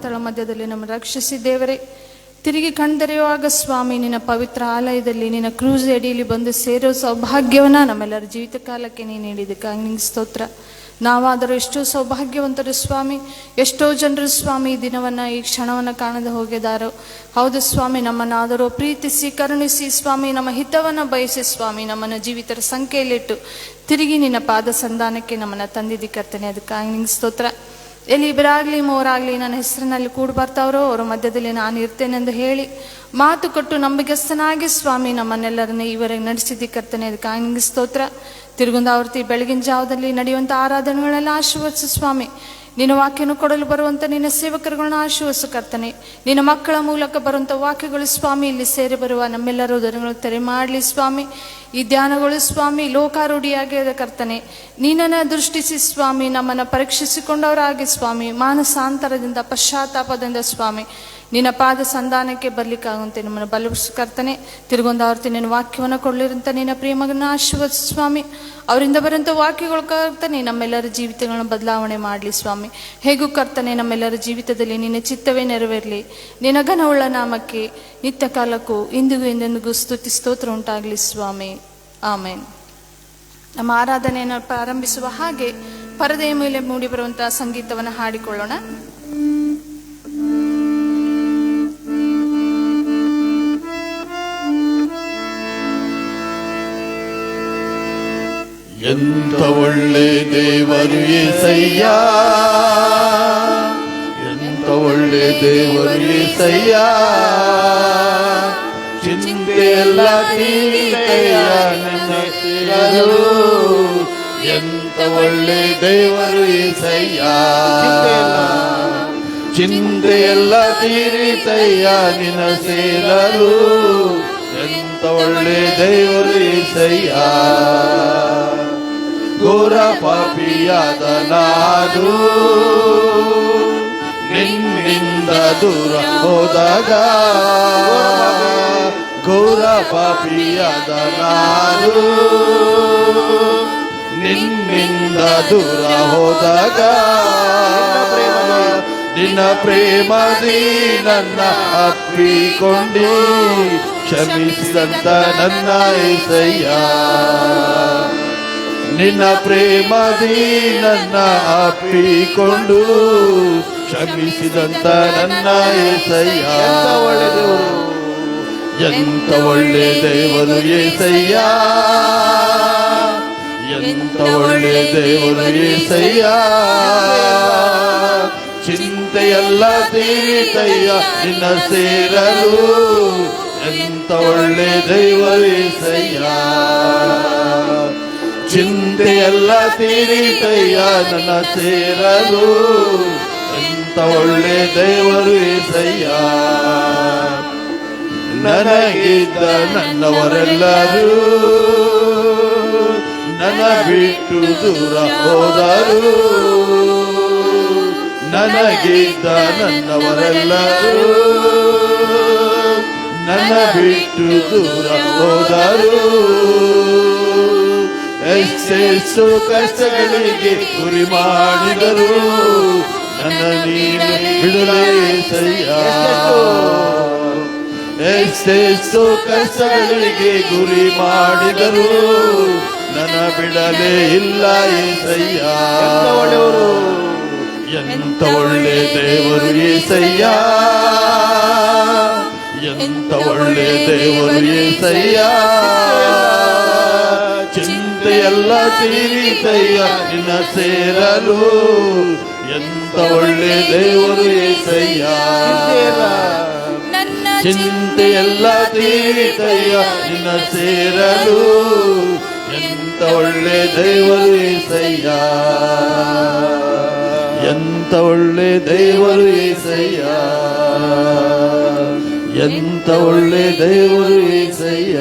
ಪಾತಾಳ ಮಧ್ಯದಲ್ಲಿ ನಮ್ಮನ್ನು ರಕ್ಷಿಸಿ ದೇವರೇ, ತಿರುಗಿ ಕಣ್ದೆರೆಯುವಾಗ ಸ್ವಾಮಿ ನಿನ್ನ ಪವಿತ್ರ ಆಲಯದಲ್ಲಿ ನಿನ್ನ ಕ್ರೂಸ್ ಅಡಿಯಲ್ಲಿ ಬಂದು ಸೇರೋ ಸೌಭಾಗ್ಯವನ್ನು ನಮ್ಮೆಲ್ಲರ ಜೀವಿತ ಕಾಲಕ್ಕೆ ನೀನು ನೀಡಿದ್ದಕ್ಕಾಗಿ ನಿಂಗೆ ಸ್ತೋತ್ರ. ನಾವಾದರೂ ಎಷ್ಟೋ ಸೌಭಾಗ್ಯವಂತರು ಸ್ವಾಮಿ, ಎಷ್ಟೋ ಜನರು ಸ್ವಾಮಿ ಈ ದಿನವನ್ನು ಈ ಕ್ಷಣವನ್ನು ಕಾಣದೆ ಹೋಗಿದ್ದಾರೋ. ಹೌದು ಸ್ವಾಮಿ, ನಮ್ಮನ್ನಾದರೂ ಪ್ರೀತಿಸಿ ಕರುಣಿಸಿ ಸ್ವಾಮಿ, ನಮ್ಮ ಹಿತವನ್ನು ಬಯಸಿ ಸ್ವಾಮಿ, ನಮ್ಮನ್ನು ಜೀವಿತರ ಸಂಖ್ಯೆಯಲ್ಲಿಟ್ಟು ತಿರುಗಿ ನಿನ್ನ ಪಾದ ಸಂಧಾನಕ್ಕೆ ನಮ್ಮನ್ನು ತಂದಿದ್ದಿ ಕರ್ತನೆ, ಅದಕ್ಕಾಗಿ ನಿಂಗೆ ಸ್ತೋತ್ರ. ಎಲ್ಲಿ ಇಬ್ಬರಾಗಲಿ ಮೂವರಾಗಲಿ ನನ್ನ ಹೆಸರಿನಲ್ಲಿ ಕೂಡಿ ಬರ್ತಾವ್ರೋ ಅವರ ಮಧ್ಯದಲ್ಲಿ ನಾನು ಇರ್ತೇನೆಂದು ಹೇಳಿ ಮಾತು ಕೊಟ್ಟು ನಂಬಿಗಸ್ತನಾಗಿ ಸ್ವಾಮಿ ನಮ್ಮನ್ನೆಲ್ಲರನ್ನೇ ಈವರೆಗೆ ನಡೆಸಿದ್ದಿ ಕರ್ತನೆ, ಅದಕ್ಕಾಗಿ ನಿಂಗೆ ಸ್ತೋತ್ರ. ತಿರುಗುಂದಾವರ್ತಿ ಬೆಳಗಿನ ಜಾವದಲ್ಲಿ ನಡೆಯುವಂಥ ಆರಾಧನೆಗಳೆಲ್ಲ ಆಶೀರ್ವದಿಸು ಸ್ವಾಮಿ. ನಿನ್ನ ವಾಕ್ಯನು ಕೊಡಲು ಬರುವಂಥ ನಿನ್ನ ಸೇವಕರುಗಳನ್ನ ಆಶೀರ್ವದಿಸು ಕರ್ತನೆ. ನಿನ್ನ ಮಕ್ಕಳ ಮೂಲಕ ಬರುವಂಥ ವಾಕ್ಯಗಳು ಸ್ವಾಮಿ ಇಲ್ಲಿ ಸೇರಿ ಬರುವ ನಮ್ಮೆಲ್ಲರ ಉದರಗಳು ತೆರೆ ಮಾಡಲಿ ಸ್ವಾಮಿ. ಈ ಧ್ಯಾನಗಳು ಸ್ವಾಮಿ ಲೋಕಾರೂಢಿಯಾಗಿರದ ಕರ್ತನೆ, ನೀನನ್ನು ದೃಷ್ಟಿಸಿ ಸ್ವಾಮಿ ನಮ್ಮನ್ನು ಪರೀಕ್ಷಿಸಿಕೊಂಡವರಾಗಿ ಸ್ವಾಮಿ, ಮಾನಸಾಂತರದಿಂದ ಪಶ್ಚಾತ್ತಾಪದಿಂದ ಸ್ವಾಮಿ ನಿನ್ನ ಪಾದ ಸಂಧಾನಕ್ಕೆ ಬರಲಿಕ್ಕಾಗುವಂತೆ ನಮ್ಮನ್ನು ಬಲಪಡಿಸು ಕರ್ತನೆ. ತಿರುಗೊಂದಾವರ್ತಿ ನಿನ್ನ ವಾಕ್ಯವನ್ನು ಕೊಡಲಿರಂಥ ನಿನ್ನ ಪ್ರೇಮಗಳನ್ನ ಆಶೀರ್ವದಿಸು ಸ್ವಾಮಿ. ಅವರಿಂದ ಬರುವಂಥ ವಾಕ್ಯಗಳು ಕರ್ತನೆ ನಮ್ಮೆಲ್ಲರ ಜೀವಿತಗಳನ್ನ ಬದಲಾವಣೆ ಮಾಡಲಿ ಸ್ವಾಮಿ. ಹೇಗೂ ಕರ್ತನೆ ನಮ್ಮೆಲ್ಲರ ಜೀವಿತದಲ್ಲಿ ನಿನ್ನ ಚಿತ್ತವೇ ನೆರವೇರಲಿ. ನಿನ್ನ ಘನವುಳ್ಳ ನಾಮಕ್ಕೆ ನಿತ್ಯ ಕಾಲಕ್ಕೂ ಇಂದಿಗೂ ಎಂದೆಂದಿಗೂ ಸ್ತುತಿ ಸ್ತೋತ್ರ ಉಂಟಾಗಲಿ ಸ್ವಾಮಿ. ಆಮೇನ್. ನಮ್ಮ ಆರಾಧನೆಯನ್ನು ಪ್ರಾರಂಭಿಸುವ ಹಾಗೆ ಪರದೆಯ ಮೇಲೆ ಮೂಡಿ ಬರುವಂತಹ ಸಂಗೀತವನ್ನು ಹಾಡಿಕೊಳ್ಳೋಣ. ಎಂತ ಒಳ್ಳೆ ದೇವರು యేసయ్య, ಎಂತ ಒಳ್ಳೆ ದೇವರು యేసయ్య, ಚಿಂತೆಯೆಲ್ಲ ತೀರಿದೆಯ ನನ್ನ ಸೇರಲು. ಎಂತ ಒಳ್ಳೆ ದೇವರು యేసయ్య, ಚಿಂತೆಯೆಲ್ಲ ತೀರಿದೆಯ ನಿನ್ನ ಸೇರಲು. ಎಂತ ಒಳ್ಳೆ ದೇವರು యేసయ్య. ಘೋರ ಪಾಪಿಯಾದ ನಾನು ನಿನ್ನಿಂದ ದೂರ ಹೋದಾಗ, ಘೋರ ಪಾಪಿಯಾದ ನಾನು ನಿನ್ನಿಂದ ದೂರ ಹೋದಾಗ, ನಿನ್ನ ಪ್ರೇಮದಿ ನನ್ನ ಅಪ್ಪಿಕೊಂಡಿ ಕ್ಷಮಿಸಿದಂತ ನನ್ನ యేసయ్య. ನಿನ್ನ ಪ್ರೇಮದಿ ನನ್ನ ಅಪ್ಪಿಕೊಂಡು ಕ್ಷಮಿಸಿದಂತ ನನ್ನ యేసయ్య. ಎಂತ ಒಳ್ಳೆ ದೇವರು యేసయ్య, ಎಂತ ಒಳ್ಳೆ ದೇವರು యేసయ్య. ಚಿಂತೆಯೆಲ್ಲ ತೀರಿತಯ್ಯ ನಿನ್ನ ಸೇರಲು. ಎಂತ ಒಳ್ಳೆ ದೇವರು యేసయ్య. ಚಿಂತೆಯೆಲ್ಲ ತೀರಿತಯ್ಯ ನನ್ನ ಸೇರಲು. ಎಂತ ಒಳ್ಳೆ ದೇವರು యేసయ్య. ನನಗಿದ್ದ ನನ್ನವರೆಲ್ಲರೂ ನನ್ನ ಬಿಟ್ಟು ದೂರ ಹೋದರು. ನನಗಿದ್ದ ನನ್ನವರೆಲ್ಲರೂ ನನ್ನ ಬಿಟ್ಟು ದೂರ ಹೋದರು. ಎಷ್ಟೆಷ್ಟು ಕಷ್ಟಗಳಿಗೆ ಗುರಿ ಮಾಡಿದರು ನನ್ನ ನೀನು ಬಿಡಲೇ యేసయ్య. ಎಷ್ಟೆಷ್ಟು ಕಷ್ಟಗಳಿಗೆ ಗುರಿ ಮಾಡಿದರು ನನ್ನ ಬಿಡಲೇ ಇಲ್ಲ యేసయ్య. ಎಂತ ಒಳ್ಳೆ ದೇವರು యేసయ్య, ಎಂತ ಒಳ್ಳೆ ದೇವರು యేసయ్య. ಚಿಂತೆಯೆಲ್ಲ ತೀರಿತಯ್ಯ ನಿನ್ನ ಸೇರಲು. ಎಂತ ಒಳ್ಳೆ ದೇವರು యేసయ్య. ಚಿಂತೆಯೆಲ್ಲ ತೀರಿತಯ್ಯ ನಿನ್ನ ಸೇರಲು. ಎಂತ ಒಳ್ಳೆ ದೇವರು యేసయ్య, ಎಂತ ಒಳ್ಳೆ ದೇವರು యేసయ్య, ಎಂತ ಒಳ್ಳೆ ದೇವರು యేసయ్య.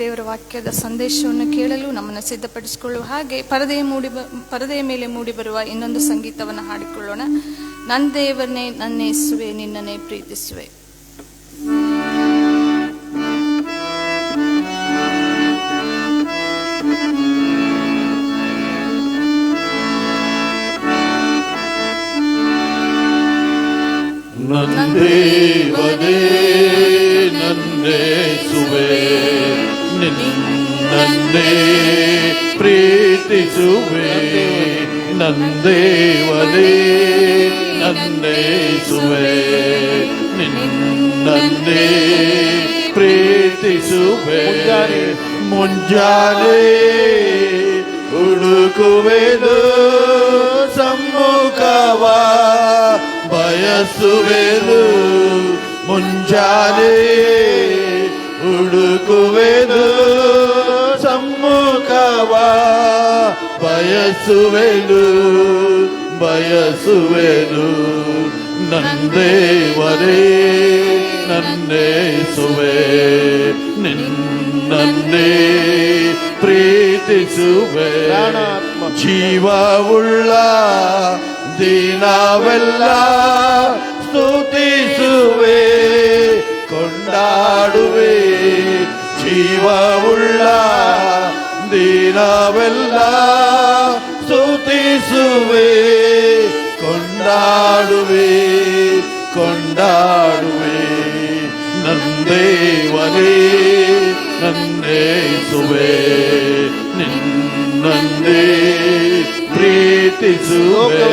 ದೇವರ ವಾಕ್ಯದ ಸಂದೇಶವನ್ನು ಕೇಳಲು ನಮ್ಮನ್ನು ಸಿದ್ಧಪಡಿಸಿಕೊಳ್ಳುವ ಹಾಗೆ ಪರದೆಯ ಮೇಲೆ ಮೂಡಿ ಬರುವ ಇನ್ನೊಂದು ಸಂಗೀತವನ್ನು ಹಾಡಿಕೊಳ್ಳೋಣ. ನನ್ನ ದೇವರನ್ನೇ ನನ್ನ ಯೇಸುವೆ ನಿನ್ನನ್ನೇ ಪ್ರೀತಿಸುವೆ. ನನ್ನೇವನೇ ನನ್ನೇಸುವೆ ನಿನ್ನನ್ನೇ ಪ್ರೀತಿಸುವೆ ನಂದೇವನೇ ನನ್ನೇಸುವೆ ನಿನ್ನನ್ನೇ ಪ್ರೀತಿಸುವೆ ಮುಂಜಾನೆ ಹುಡುಕುವೆನು ಸಮ್ಮುಖವ ಬಯಸುವೆನು ಮುಂಜಾನೆ ಹುಡುಕುವೆನು ಸಮ್ಮುಖವ ಬಯಸುವೆನು ನಂದೇವರೇ ನನ್ನೇಸುವೆ ನಿನ್ನನ್ನೇ ಪ್ರೀತಿಸುವೆ ಜೀವವುಳ್ಳ ದಿನವೆಲ್ಲ ಸ್ತುತಿಸುವೆ ಕೊಂಡಾಡುವೆ ಜೀವವುಳ್ಳ ದಿನವೆಲ್ಲ ಸ್ತುತಿಸುವೆ ಕೊಂಡಾಡುವೆ ನಂದೇವನೇ ನನ್ನೇಸುವೆ ನಿನ್ನನ್ನೇ ಪ್ರೀತಿಸುವೆ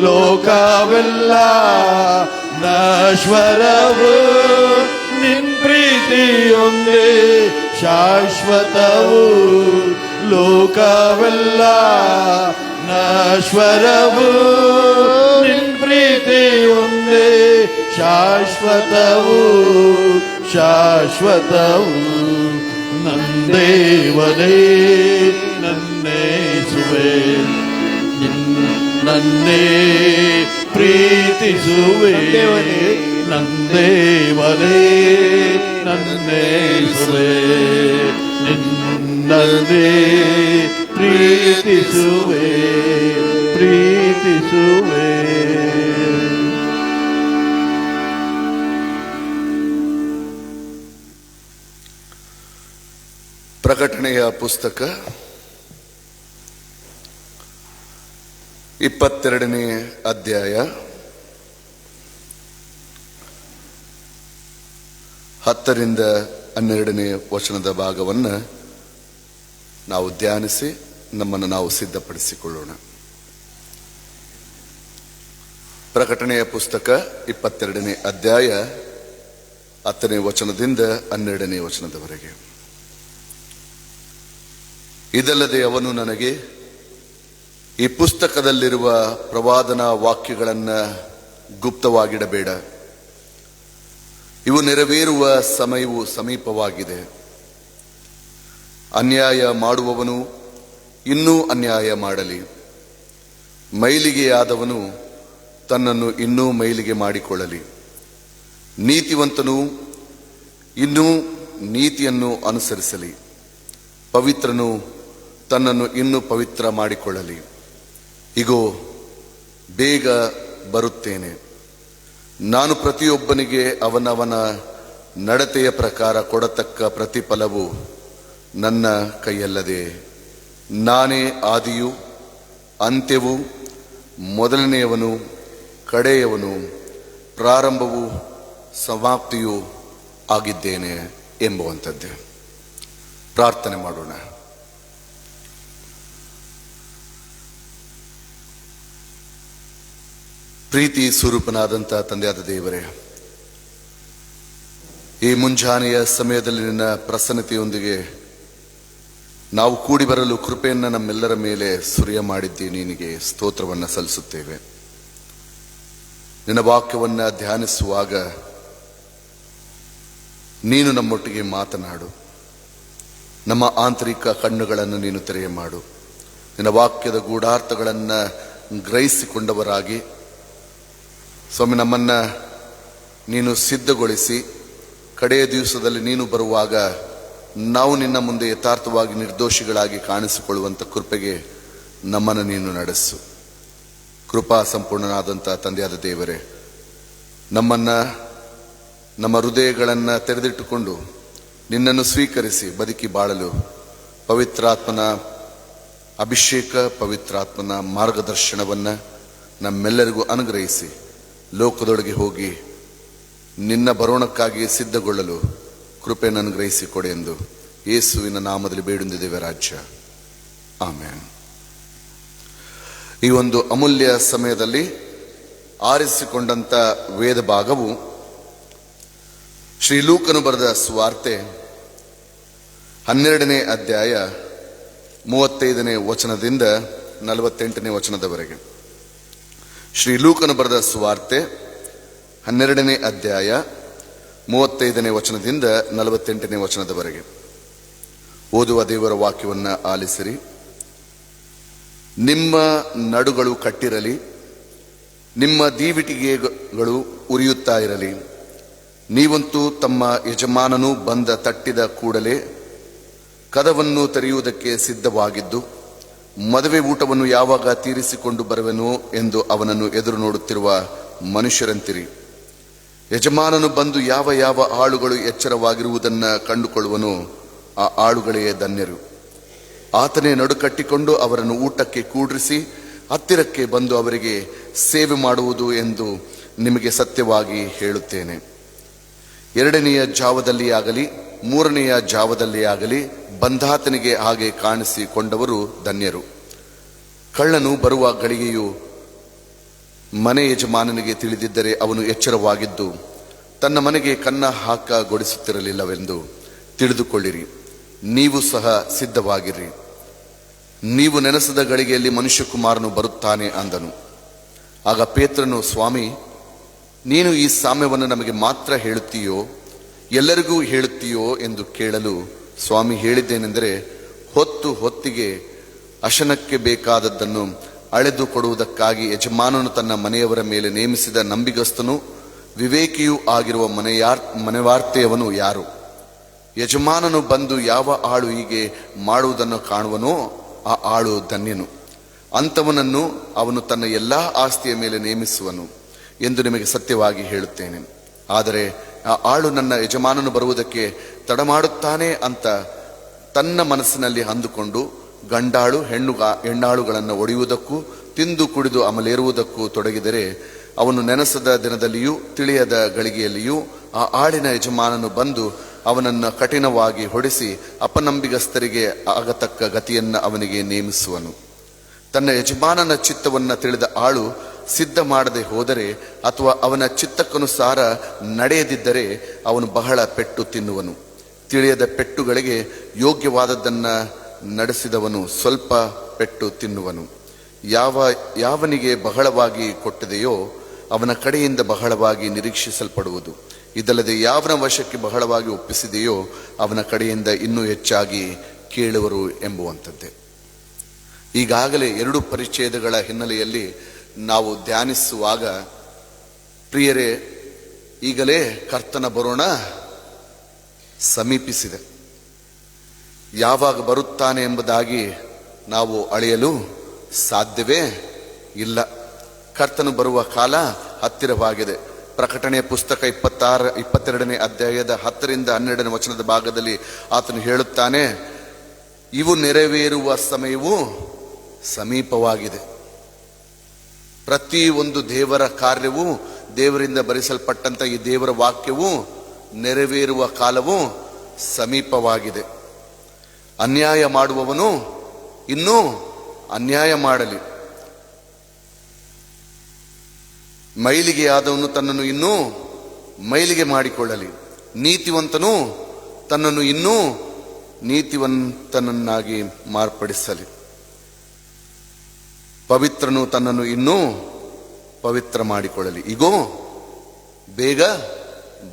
ಲೋಕವೆಲ್ಲ ನಶ್ವರವು ನಿನ್ ಪ್ರೀತಿಯೊಂದೇ ಶಾಶ್ವತವು ಲೋಕವೆಲ್ಲ ನಶ್ವರವು ನಿನ್ ಪ್ರೀತಿಯೊಂದೇ ಶಾಶ್ವತವು ನಂದೇವನೇ ನನ್ನೇಸುವೆ ನಿನ್ನನ್ನೇ ಪ್ರೀತಿಸುವೆ ನಂದೇವನೇ ನನ್ನೇಸುವೆ ನಿನ್ನನ್ನೇ ಪ್ರೀತಿಸುವೆ ಪ್ರಕಟಣೆಯ ಪುಸ್ತಕ 22ನೇ ಅಧ್ಯಾಯ 10ರಿಂದ 12ನೇ ವಚನದ ಭಾಗವನ್ನು ನಾವು ಧ್ಯಾನಿಸಿ ನಮ್ಮನ್ನು ನಾವು ಸಿದ್ಧಪಡಿಸಿಕೊಳ್ಳೋಣ. ಪ್ರಕಟಣೆಯ ಪುಸ್ತಕ 22ನೇ ಅಧ್ಯಾಯ 10ನೇ ವಚನದಿಂದ 12ನೇ ವಚನದವರೆಗೆ. ಇದಲ್ಲದೆ ಅವನು ನನಗೆ ಈ ಪುಸ್ತಕದಲ್ಲಿರುವ ಪ್ರವಾದನಾ ವಾಕ್ಯಗಳನ್ನು ಗುಪ್ತವಾಗಿಡಬೇಡ, ಇವು ನೆರವೇರುವ ಸಮಯವು ಸಮೀಪವಾಗಿದೆ. ಅನ್ಯಾಯ ಮಾಡುವವನು ಇನ್ನೂ ಅನ್ಯಾಯ ಮಾಡಲಿ, ಮೈಲಿಗೆಯಾದವನು ತನ್ನನ್ನು ಇನ್ನೂ ಮೈಲಿಗೆ ಮಾಡಿಕೊಳ್ಳಲಿ, ನೀತಿವಂತನು ಇನ್ನೂ ನೀತಿಯನ್ನು ಅನುಸರಿಸಲಿ, ಪವಿತ್ರನು ತನ್ನನ್ನು ಇನ್ನೂ ಪವಿತ್ರ ಮಾಡಿಕೊಳ್ಳಲಿ. ಇಗೋ, ಬೇಗ ಬರುತ್ತೇನೆ. ನಾನು ಪ್ರತಿಯೊಬ್ಬನಿಗೆ ಅವನವನ ನಡತೆಯ ಪ್ರಕಾರ ಕೊಡತಕ್ಕ ಪ್ರತಿಫಲವು ನನ್ನ ಕೈಯಲ್ಲದೆ. ನಾನೇ ಆದಿಯು ಅಂತ್ಯವೂ ಮೊದಲನೆಯವನು ಕಡೆಯವನು, ಪ್ರಾರಂಭವೂ ಸಮಾಪ್ತಿಯೂ ಆಗಿದ್ದೇನೆ ಎಂಬುವಂಥದ್ದೇ. ಪ್ರಾರ್ಥನೆ ಮಾಡೋಣ. ಪ್ರೀತಿ ಸ್ವರೂಪನಾದಂಥ ತಂದೆಯಾದ ದೇವರೇ, ಈ ಮುಂಜಾನೆಯ ಸಮಯದಲ್ಲಿ ನಿನ್ನ ಪ್ರಸನ್ನತೆಯೊಂದಿಗೆ ನಾವು ಕೂಡಿ ಬರಲು ಕೃಪೆಯನ್ನು ನಮ್ಮೆಲ್ಲರ ಮೇಲೆ ಸುರಿಯ ಮಾಡಿದ್ದಿ. ನಿನಗೆ ಸ್ತೋತ್ರವನ್ನು ಸಲ್ಲಿಸುತ್ತೇವೆ. ನಿನ್ನ ವಾಕ್ಯವನ್ನು ಧ್ಯಾನಿಸುವಾಗ ನೀನು ನಮ್ಮೊಟ್ಟಿಗೆ ಮಾತನಾಡು. ನಮ್ಮ ಆಂತರಿಕ ಕಣ್ಣುಗಳನ್ನು ನೀನು ತೆರೆಯ ಮಾಡು. ನಿನ್ನ ವಾಕ್ಯದ ಗೂಢಾರ್ಥಗಳನ್ನು ಗ್ರಹಿಸಿಕೊಂಡವರಾಗಿ ಸ್ವಾಮಿ ನಮ್ಮನ್ನು ನೀನು ಸಿದ್ಧಗೊಳಿಸಿ, ಕಡೆಯ ದಿವಸದಲ್ಲಿ ನೀನು ಬರುವಾಗ ನಾವು ನಿನ್ನ ಮುಂದೆ ಯಥಾರ್ಥವಾಗಿ ನಿರ್ದೋಷಿಗಳಾಗಿ ಕಾಣಿಸಿಕೊಳ್ಳುವಂಥ ಕೃಪೆಗೆ ನಮ್ಮನ್ನು ನೀನು ನಡೆಸು. ಕೃಪಾ ಸಂಪೂರ್ಣನಾದಂಥ ತಂದೆಯಾದ ದೇವರೇ, ನಮ್ಮನ್ನು ನಮ್ಮ ಹೃದಯಗಳನ್ನು ತೆರೆದಿಟ್ಟುಕೊಂಡು ನಿನ್ನನ್ನು ಸ್ವೀಕರಿಸಿ ಬದುಕಿ ಬಾಳಲು ಪವಿತ್ರಾತ್ಮನ ಅಭಿಷೇಕ, ಪವಿತ್ರಾತ್ಮನ ಮಾರ್ಗದರ್ಶನವನ್ನು ನಮ್ಮೆಲ್ಲರಿಗೂ ಅನುಗ್ರಹಿಸಿ ಲೋಕದೊಳಗೆ ಹೋಗಿ ನಿನ್ನ ಬರೋಣಕ್ಕಾಗಿ ಸಿದ್ಧಗೊಳ್ಳಲು ಕೃಪೆ ಅನುಗ್ರಹಿಸಿಕೊಡೆ ಎಂದು ಯೇಸುವಿನ ನಾಮದಲ್ಲಿ ಬೇಡುತ್ತಿದ್ದೇವೆ ರಾಜ್ಯ. ಆಮೆನ್. ಈ ಒಂದು ಅಮೂಲ್ಯ ಸಮಯದಲ್ಲಿ ಆರಿಸಿಕೊಂಡಂತ ವೇದ ಭಾಗವು ಶ್ರೀ ಲೂಕನು ಬರೆದ ಸುವಾರ್ತೆ 12ನೇ ಅಧ್ಯಾಯ 35ನೇ ವಚನದಿಂದ 48ನೇ ವಚನದವರೆಗೆ. ಶ್ರೀ ಲೂಕನು ಬರೆದ ಸುವಾರ್ತೆ 12ನೇ ಅಧ್ಯಾಯ 35ನೇ ವಚನದಿಂದ 48ನೇ ವಚನದವರೆಗೆ. ಓದುವ ದೇವರ ವಾಕ್ಯವನ್ನ ಆಲಿಸಿರಿ. ನಿಮ್ಮ ನಡುಗಳು ಕಟ್ಟಿರಲಿ, ನಿಮ್ಮ ದೀವಿಟಿಗೆಗಳು ಉರಿಯುತ್ತಾ ಇರಲಿ. ನೀವಂತೂ ತಮ್ಮ ಯಜಮಾನನು ಬಂದ ತಟ್ಟಿದ ಕೂಡಲೇ ಕದವನ್ನು ತೆರೆಯುವುದಕ್ಕೆ ಸಿದ್ಧವಾಗಿದ್ದು, ಮದುವೆ ಊಟವನ್ನು ಯಾವಾಗ ತೀರಿಸಿಕೊಂಡು ಬರುವೆನೋ ಎಂದು ಅವನನ್ನು ಎದುರು ನೋಡುತ್ತಿರುವ ಮನುಷ್ಯರಂತಿರಿ. ಯಜಮಾನನು ಬಂದು ಯಾವ ಯಾವ ಆಳುಗಳು ಎಚ್ಚರವಾಗಿರುವುದನ್ನು ಕಂಡುಕೊಳ್ಳುವನೋ ಆ ಆಳುಗಳೇ ಧನ್ಯರು. ಆತನೇ ನಡುಕಟ್ಟಿಕೊಂಡು ಅವರನ್ನು ಊಟಕ್ಕೆ ಕೂಡ್ರಿಸಿ ಹತ್ತಿರಕ್ಕೆ ಬಂದು ಅವರಿಗೆ ಸೇವೆ ಮಾಡುವುದು ಎಂದು ನಿಮಗೆ ಸತ್ಯವಾಗಿ ಹೇಳುತ್ತೇನೆ. 2ನೆಯ ಜಾವದಲ್ಲಿ ಆಗಲಿ 3ನೆಯ ಜಾವದಲ್ಲಿ ಆಗಲಿ ಬಂಧಾತನಿಗೆ ಹಾಗೆ ಕಾಣಿಸಿಕೊಂಡವರು ಧನ್ಯರು. ಕಳ್ಳನು ಬರುವ ಗಳಿಗೆಯು ಮನೆ ಯಜಮಾನನಿಗೆ ತಿಳಿದಿದ್ದರೆ ಅವನು ಎಚ್ಚರವಾಗಿದ್ದು ತನ್ನ ಮನೆಗೆ ಕನ್ನ ಹಾಕಗೊಡಿಸುತ್ತಿರಲಿಲ್ಲವೆಂದು ತಿಳಿದುಕೊಳ್ಳಿರಿ. ನೀವು ಸಹ ಸಿದ್ಧವಾಗಿರಿ. ನೀವು ನೆನೆಸದ ಗಳಿಗೆಯಲ್ಲಿ ಮನುಷ್ಯಕುಮಾರನು ಬರುತ್ತಾನೆ ಅಂದನು. ಆಗ ಪೇತ್ರನು, ಸ್ವಾಮಿ, ನೀನು ಈ ಸಾಮ್ಯವನ್ನು ನಮಗೆ ಮಾತ್ರ ಹೇಳುತ್ತೀಯೋ, ಎಲ್ಲರಿಗೂ ಹೇಳುತ್ತೀಯೋ ಎಂದು ಕೇಳಲು, ಸ್ವಾಮಿ, ಹೇಳಿದ್ದೇನೆಂದರೆ ಹೊತ್ತಿಗೆ ಅಶನಕ್ಕೆ ಬೇಕಾದದ್ದನ್ನು ಅಳೆದು ಕೊಡುವುದಕ್ಕಾಗಿ ಯಜಮಾನನು ತನ್ನ ಮನೆಯವರ ಮೇಲೆ ನೇಮಿಸಿದ ನಂಬಿಗಸ್ತನು ವಿವೇಕಿಯೂ ಆಗಿರುವ ಮನೆವಾರ್ತೆಯವನು ಯಾರು? ಯಜಮಾನನು ಬಂದು ಯಾವ ಆಳು ಹೀಗೆ ಮಾಡುವುದನ್ನು ಕಾಣುವನೋ ಆ ಆಳು ಧನ್ಯನು. ಅಂಥವನನ್ನು ಅವನು ತನ್ನ ಎಲ್ಲಾ ಆಸ್ತಿಯ ಮೇಲೆ ನೇಮಿಸುವನು ಎಂದು ನಿಮಗೆ ಸತ್ಯವಾಗಿ ಹೇಳುತ್ತೇನೆ. ಆದರೆ ಆ ಆಳು ನನ್ನ ಯಜಮಾನನು ಬರುವುದಕ್ಕೆ ತಡಮಾಡುತ್ತಾನೆ ಅಂತ ತನ್ನ ಮನಸ್ಸಿನಲ್ಲಿ ಅಂದುಕೊಂಡು ಗಂಡಾಳು ಹೆಣ್ಣಾಳುಗಳನ್ನು ಒಡೆಯುವುದಕ್ಕೂ ತಿಂದು ಕುಡಿದು ಅಮಲೇರುವುದಕ್ಕೂ ತೊಡಗಿದರೆ ಅವನು ನೆನೆಸದ ದಿನದಲ್ಲಿಯೂ ತಿಳಿಯದ ಗಳಿಗೆಯಲ್ಲಿಯೂ ಆ ಆಳಿನ ಯಜಮಾನನು ಬಂದು ಅವನನ್ನು ಕಠಿಣವಾಗಿ ಹೊಡೆಸಿ ಅಪನಂಬಿಗಸ್ತರಿಗೆ ಆಗತಕ್ಕ ಗತಿಯನ್ನು ಅವನಿಗೆ ನೇಮಿಸುವನು. ತನ್ನ ಯಜಮಾನನ ಚಿತ್ತವನ್ನು ತಿಳಿದ ಆಳು ಸಿದ್ಧ ಮಾಡದೆ ಹೋದರೆ ಅಥವಾ ಅವನ ಚಿತ್ತಕ್ಕನುಸಾರ ನಡೆಯದಿದ್ದರೆ ಅವನು ಬಹಳ ಪೆಟ್ಟು ತಿನ್ನುವನು. ತಿಳಿಯದ ಪೆಟ್ಟುಗಳಿಗೆ ಯೋಗ್ಯವಾದದ್ದನ್ನು ನಡೆಸಿದವನು ಸ್ವಲ್ಪ ಪೆಟ್ಟು ತಿನ್ನುವನು. ಯಾವನಿಗೆ ಬಹಳವಾಗಿ ಕೊಟ್ಟಿದೆಯೋ ಅವನ ಕಡೆಯಿಂದ ಬಹಳವಾಗಿ ನಿರೀಕ್ಷಿಸಲ್ಪಡುವುದು. ಇದಲ್ಲದೆ ಯಾವನ ವಶಕ್ಕೆ ಬಹಳವಾಗಿ ಒಪ್ಪಿಸಿದೆಯೋ ಅವನ ಕಡೆಯಿಂದ ಇನ್ನೂ ಹೆಚ್ಚಾಗಿ ಕೇಳುವರು ಎಂಬುವಂಥದ್ದೇ. ಈಗಾಗಲೇ 2 ಪರಿಚ್ಛೇದಗಳ ಹಿನ್ನೆಲೆಯಲ್ಲಿ ನಾವು ಧ್ಯಾನಿಸುವಾಗ, ಪ್ರಿಯರೇ, ಈಗಲೇ ಕರ್ತನ ಬರೋಣ ಸಮೀಪಿಸಿದೆ. ಯಾವಾಗ ಬರುತ್ತಾನೆ ಎಂಬುದಾಗಿ ನಾವು ಅಳೆಯಲು ಸಾಧ್ಯವೇ ಇಲ್ಲ. ಕರ್ತನು ಬರುವ ಕಾಲ ಹತ್ತಿರವಾಗಿದೆ. ಪ್ರಕಟಣೆಯ ಪುಸ್ತಕ 22ನೇ ಅಧ್ಯಾಯದ 10ರಿಂದ 12ನೇ ವಚನದ ಭಾಗದಲ್ಲಿ ಆತನು ಹೇಳುತ್ತಾನೆ, ಇವು ನೆರವೇರುವ ಸಮಯವು ಸಮೀಪವಾಗಿದೆ. ಪ್ರತಿ ಒಂದು ದೇವರ ಕಾರ್ಯವೂ, ದೇವರಿಂದ ಬರೆಸಲ್ಪಟ್ಟಂತ ಈ ದೇವರ ವಾಕ್ಯವೂ ನೆರವೇರುವ ಕಾಲವು ಸಮೀಪವಾಗಿದೆ. ಅನ್ಯಾಯ ಮಾಡುವವನು ಇನ್ನೂ ಅನ್ಯಾಯ ಮಾಡಲಿ, ಮೈಲಿಗೆ ಆದವನು ತನ್ನನ್ನು ಇನ್ನೂ ಮೈಲಿಗೆ ಮಾಡಿಕೊಳ್ಳಲಿ, ನೀತಿವಂತನು ತನ್ನನ್ನು ಇನ್ನೂ ನೀತಿವಂತನನ್ನಾಗಿ ಮಾರ್ಪಡಿಸಲಿ, ಪವಿತ್ರನು ತನ್ನನ್ನು ಇನ್ನೂ ಪವಿತ್ರ ಮಾಡಿಕೊಳ್ಳಲಿ. ಈಗೋ ಬೇಗ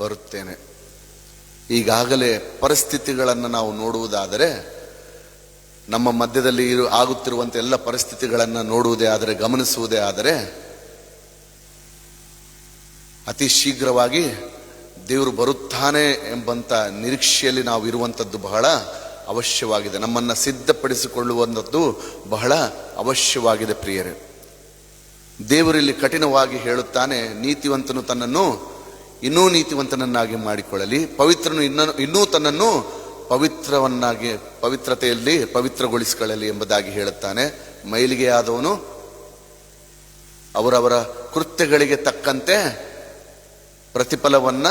ಬರುತ್ತೇನೆ. ಈಗಾಗಲೇ ಪರಿಸ್ಥಿತಿಗಳನ್ನು ನಾವು ನೋಡುವುದಾದರೆ, ನಮ್ಮ ಮಧ್ಯದಲ್ಲಿ ಆಗುತ್ತಿರುವಂಥ ಎಲ್ಲ ಪರಿಸ್ಥಿತಿಗಳನ್ನು ನೋಡುವುದೇ ಆದರೆ, ಗಮನಿಸುವುದೇ ಆದರೆ, ಅತಿ ಶೀಘ್ರವಾಗಿ ದೇವರು ಬರುತ್ತಾನೆ ಎಂಬಂತ ನಿರೀಕ್ಷೆಯಲ್ಲಿ ನಾವು ಇರುವಂಥದ್ದು ಬಹಳ ಅವಶ್ಯವಾಗಿದೆ. ನಮ್ಮನ್ನು ಸಿದ್ಧಪಡಿಸಿಕೊಳ್ಳುವಂಥದ್ದು ಬಹಳ ಅವಶ್ಯವಾಗಿದೆ. ಪ್ರಿಯರೇ, ದೇವರಲ್ಲಿ ಕಠಿಣವಾಗಿ ಹೇಳುತ್ತಾನೆ, ನೀತಿವಂತನು ತನ್ನನ್ನು ಇನ್ನೂ ನೀತಿವಂತನನ್ನಾಗಿ ಮಾಡಿಕೊಳ್ಳಲಿ, ಪವಿತ್ರನು ಇನ್ನೂ ತನ್ನನ್ನು ಪವಿತ್ರತೆಯಲ್ಲಿ ಪವಿತ್ರಗೊಳಿಸಿಕೊಳ್ಳಲಿ ಎಂಬುದಾಗಿ ಹೇಳುತ್ತಾನೆ. ಮೈಲಿಗೆ ಆದವನು ಅವರವರ ಕೃತ್ಯಗಳಿಗೆ ತಕ್ಕಂತೆ ಪ್ರತಿಫಲವನ್ನ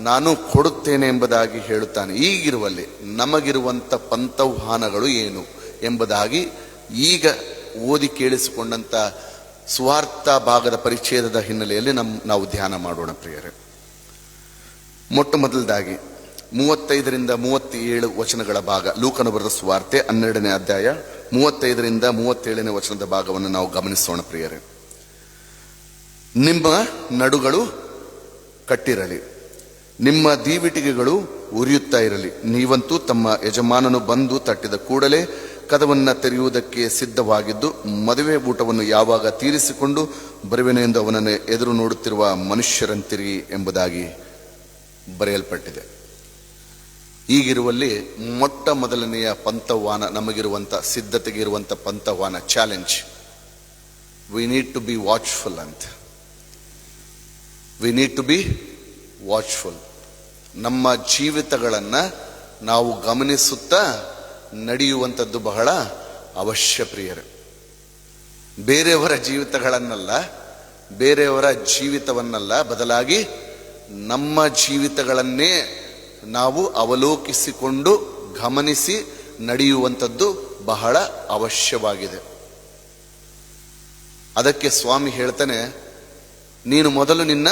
ನಾನು ಕೊಡುತ್ತೇನೆ ಎಂಬುದಾಗಿ ಹೇಳುತ್ತಾನೆ. ಈಗಿರುವಲ್ಲಿ ನಮಗಿರುವಂಥ ಪಂಥವಾಹನಗಳು ಏನು ಎಂಬುದಾಗಿ ಈಗ ಓದಿ ಕೇಳಿಸಿಕೊಂಡಂಥ ಸುವಾರ್ಥ ಭಾಗದ ಪರಿಚ್ಛೇದದ ಹಿನ್ನೆಲೆಯಲ್ಲಿ ನಾವು ಧ್ಯಾನ ಮಾಡೋಣ ಪ್ರಿಯರೇ. ಮೊಟ್ಟ ಮೊದಲದಾಗಿ 35ರಿಂದ 37 ವಚನಗಳ ಭಾಗ, ಲೂಕನ ಬರೆದ ಸುವಾರ್ತೆ 12ನೇ ಅಧ್ಯಾಯ 35ರಿಂದ 37ನೇ ವಚನದ ಭಾಗವನ್ನು ನಾವು ಗಮನಿಸೋಣ ಪ್ರಿಯರೇ. ನಿಮ್ಮ ನಡುಗಳು ಕಟ್ಟಿರಲಿ, ನಿಮ್ಮ ದೀವಿಟಿಗೆಗಳು ಉರಿಯುತ್ತಾ ಇರಲಿ. ನೀವಂತೂ ತಮ್ಮ ಯಜಮಾನನು ಬಂದು ತಟ್ಟಿದ ಕೂಡಲೇ ಕದವನ್ನ ತೆರೆಯುವುದಕ್ಕೆ ಸಿದ್ಧವಾಗಿದ್ದು, ಮದುವೆ ಊಟವನ್ನು ಯಾವಾಗ ತೀರಿಸಿಕೊಂಡು ಬರುವೆನೆಂದು ಅವನನ್ನು ಎದುರು ನೋಡುತ್ತಿರುವ ಮನುಷ್ಯರಂತಿರಿ ಎಂಬುದಾಗಿ ಬರೆಯಲ್ಪಟ್ಟಿದೆ. ಈಗಿರುವಲ್ಲಿ ಮೊಟ್ಟ ಮೊದಲನೆಯ ಪಂಥವಾನ, ನಮಗಿರುವಂಥ ಸಿದ್ಧತೆಗೆ ಇರುವಂಥ ಪಂಥವಾನ challenge, we need to be watchful ಅಂತ. We need to be watchful. ನಮ್ಮ ಜೀವಿತಗಳನ್ನು ನಾವು ಗಮನಿಸುತ್ತಾ ನಡೆಯುವಂಥದ್ದು ಬಹಳ ಅವಶ್ಯ ಪ್ರಿಯರೇ. ಬೇರೆಯವರ ಜೀವಿತಗಳನ್ನಲ್ಲ, ಬೇರೆಯವರ ಜೀವಿತವನ್ನಲ್ಲ, ಬದಲಾಗಿ ನಮ್ಮ ಜೀವಿತಗಳನ್ನೇ ನಾವು ಅವಲೋಕಿಸಿಕೊಂಡು ಗಮನಿಸಿ ನಡೆಯುವಂಥದ್ದು ಬಹಳ ಅವಶ್ಯವಾಗಿದೆ. ಅದಕ್ಕೆ ಸ್ವಾಮಿ ಹೇಳ್ತಾನೆ, ನೀನು ಮೊದಲು ನಿನ್ನ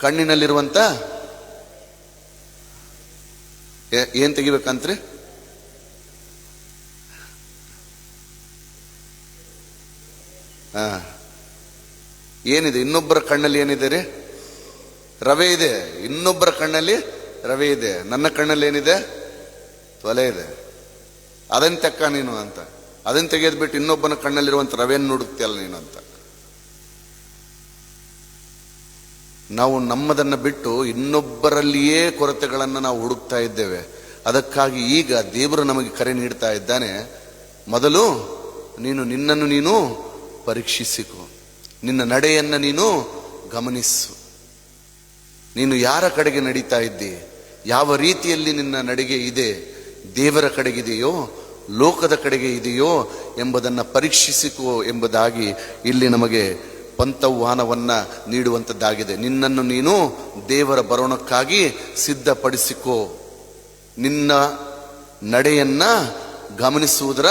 ಕಣ್ಣಿನಲ್ಲಿರುವಂತ ಏನ್ ತೆಗಿಬೇಕಂತ್ರಿ? ಏನಿದೆ? ಇನ್ನೊಬ್ಬರ ಕಣ್ಣಲ್ಲಿ ಏನಿದೆ ರೀ? ರವೆ ಇದೆ. ಇನ್ನೊಬ್ಬರ ಕಣ್ಣಲ್ಲಿ ರವೆ ಇದೆ. ನನ್ನ ಕಣ್ಣಲ್ಲಿ ಏನಿದೆ? ತೊಲೆ ಇದೆ. ಅದನ್ನ ತೆಕ್ಕ ನೀನು ಅಂತ. ಅದನ್ನ ತೆಗೆದ್ಬಿಟ್ಟು ಇನ್ನೊಬ್ಬನ ಕಣ್ಣಲ್ಲಿರುವಂತ ರವೆಯನ್ನು ನೋಡುತ್ತೆಲ್ಲ ನೀನು ಅಂತ. ನಾವು ನಮ್ಮದನ್ನು ಬಿಟ್ಟು ಇನ್ನೊಬ್ಬರಲ್ಲಿಯೇ ಕೊರತೆಗಳನ್ನು ನಾವು ಹುಡುಕ್ತಾ ಇದ್ದೇವೆ. ಅದಕ್ಕಾಗಿ ಈಗ ದೇವರು ನಮಗೆ ಕರೆ ನೀಡ್ತಾ ಇದ್ದಾನೆ, ಮೊದಲು ನೀನು ನಿನ್ನನ್ನು ನೀನು ಪರೀಕ್ಷಿಸಿಕೊ, ನಿನ್ನ ನಡೆಯನ್ನು ನೀನು ಗಮನಿಸು. ನೀನು ಯಾರ ಕಡೆಗೆ ನಡೀತಾ ಇದ್ದಿ? ಯಾವ ರೀತಿಯಲ್ಲಿ ನಿನ್ನ ನಡೆಗೆ ಇದೆ? ದೇವರ ಕಡೆಗಿದೆಯೋ ಲೋಕದ ಕಡೆಗೆ ಇದೆಯೋ ಎಂಬುದನ್ನು ಪರೀಕ್ಷಿಸಿಕೋ ಎಂಬುದಾಗಿ ಇಲ್ಲಿ ನಮಗೆ ಪಂಥವಾನವನ್ನ ನೀಡುವಂಥದ್ದಾಗಿದೆ. ನಿನ್ನನ್ನು ನೀನು ದೇವರ ಬರೋಣಕ್ಕಾಗಿ ಸಿದ್ಧಪಡಿಸಿಕೋ, ನಿನ್ನ ನಡೆಯನ್ನ ಗಮನಿಸುವುದರ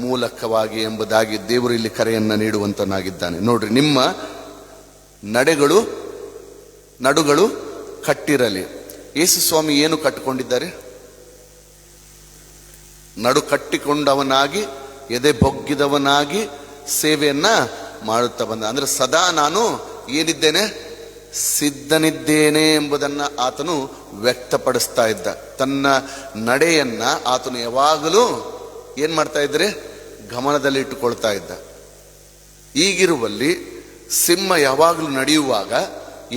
ಮೂಲಕವಾಗಿ ಎಂಬುದಾಗಿ ದೇವರು ಇಲ್ಲಿ ಕರೆಯನ್ನ ನೀಡುವಂತನಾಗಿದ್ದಾನೆ. ನೋಡ್ರಿ, ನಿಮ್ಮ ನಡುಗಳು ಕಟ್ಟಿರಲಿ. ಯೇಸು ಸ್ವಾಮಿ ಏನು ಕಟ್ಟಿಕೊಂಡಿದ್ದಾರೆ? ನಡು ಕಟ್ಟಿಕೊಂಡವನಾಗಿ, ಎದೆ ಬೊಗ್ಗಿದವನಾಗಿ ಸೇವೆಯನ್ನ ಮಾಡುತ್ತಾ ಬಂದ. ಅಂದ್ರೆ ಸದಾ ನಾನು ಏನಿದ್ದೇನೆ? ಸಿದ್ಧನಿದ್ದೇನೆ ಎಂಬುದನ್ನ ಆತನು ವ್ಯಕ್ತಪಡಿಸ್ತಾ ಇದ್ದ. ತನ್ನ ನಡೆಯನ್ನ ಆತನು ಯಾವಾಗಲೂ ಏನ್ ಮಾಡ್ತಾ ಇದ್ರೆ? ಗಮನದಲ್ಲಿ ಇಟ್ಟುಕೊಳ್ತಾ ಇದ್ದ. ಈಗಿರುವಲ್ಲಿ ಸಿಂಹ ಯಾವಾಗಲೂ ನಡೆಯುವಾಗ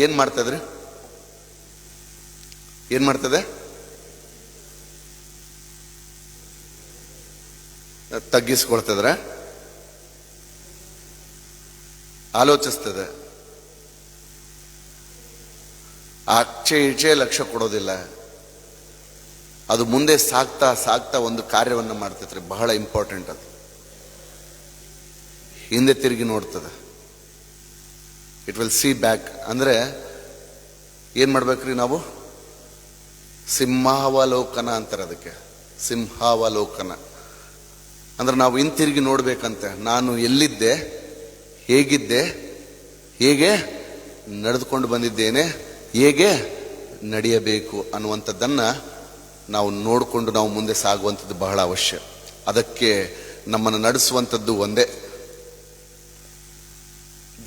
ಏನ್ ಮಾಡ್ತಾ ಇದ್ರೆ? ಏನ್ ಮಾಡ್ತದೆ? ತಗ್ಗಿಸ್ಕೊಳ್ತದ್ರೆ, ಆಲೋಚಿಸ್ತದೆ, ಆಚೆ ಈಚೆ ಲಕ್ಷ್ಯ ಕೊಡೋದಿಲ್ಲ. ಅದು ಮುಂದೆ ಸಾಗ್ತಾ ಸಾಗ್ತಾ ಒಂದು ಕಾರ್ಯವನ್ನು ಮಾಡ್ತೈತ್ರಿ, ಬಹಳ ಇಂಪಾರ್ಟೆಂಟ್. ಅದು ಹಿಂದೆ ತಿರುಗಿ ನೋಡ್ತದೆ. It will see back. ಅಂದ್ರೆ ಏನ್ ಮಾಡ್ಬೇಕ್ರಿ ನಾವು? ಸಿಂಹಾವಲೋಕನ ಅಂತಾರೆ ಅದಕ್ಕೆ. ಸಿಂಹಾವಲೋಕನ ಅಂದ್ರೆ ನಾವು ಹಿಂತಿರುಗಿ ನೋಡ್ಬೇಕಂತೆ. ನಾನು ಎಲ್ಲಿದ್ದೆ, ಹೇಗಿದ್ದೆ, ಹೇಗೆ ನಡೆದುಕೊಂಡು ಬಂದಿದ್ದೇನೆ, ಹೇಗೆ ನಡೆಯಬೇಕು ಅನ್ನುವಂಥದ್ದನ್ನ ನಾವು ನೋಡಿಕೊಂಡು ನಾವು ಮುಂದೆ ಸಾಗುವಂಥದ್ದು ಬಹಳ ಅವಶ್ಯ. ಅದಕ್ಕೆ ನಮ್ಮನ್ನು ನಡೆಸುವಂಥದ್ದು ಒಂದೇ,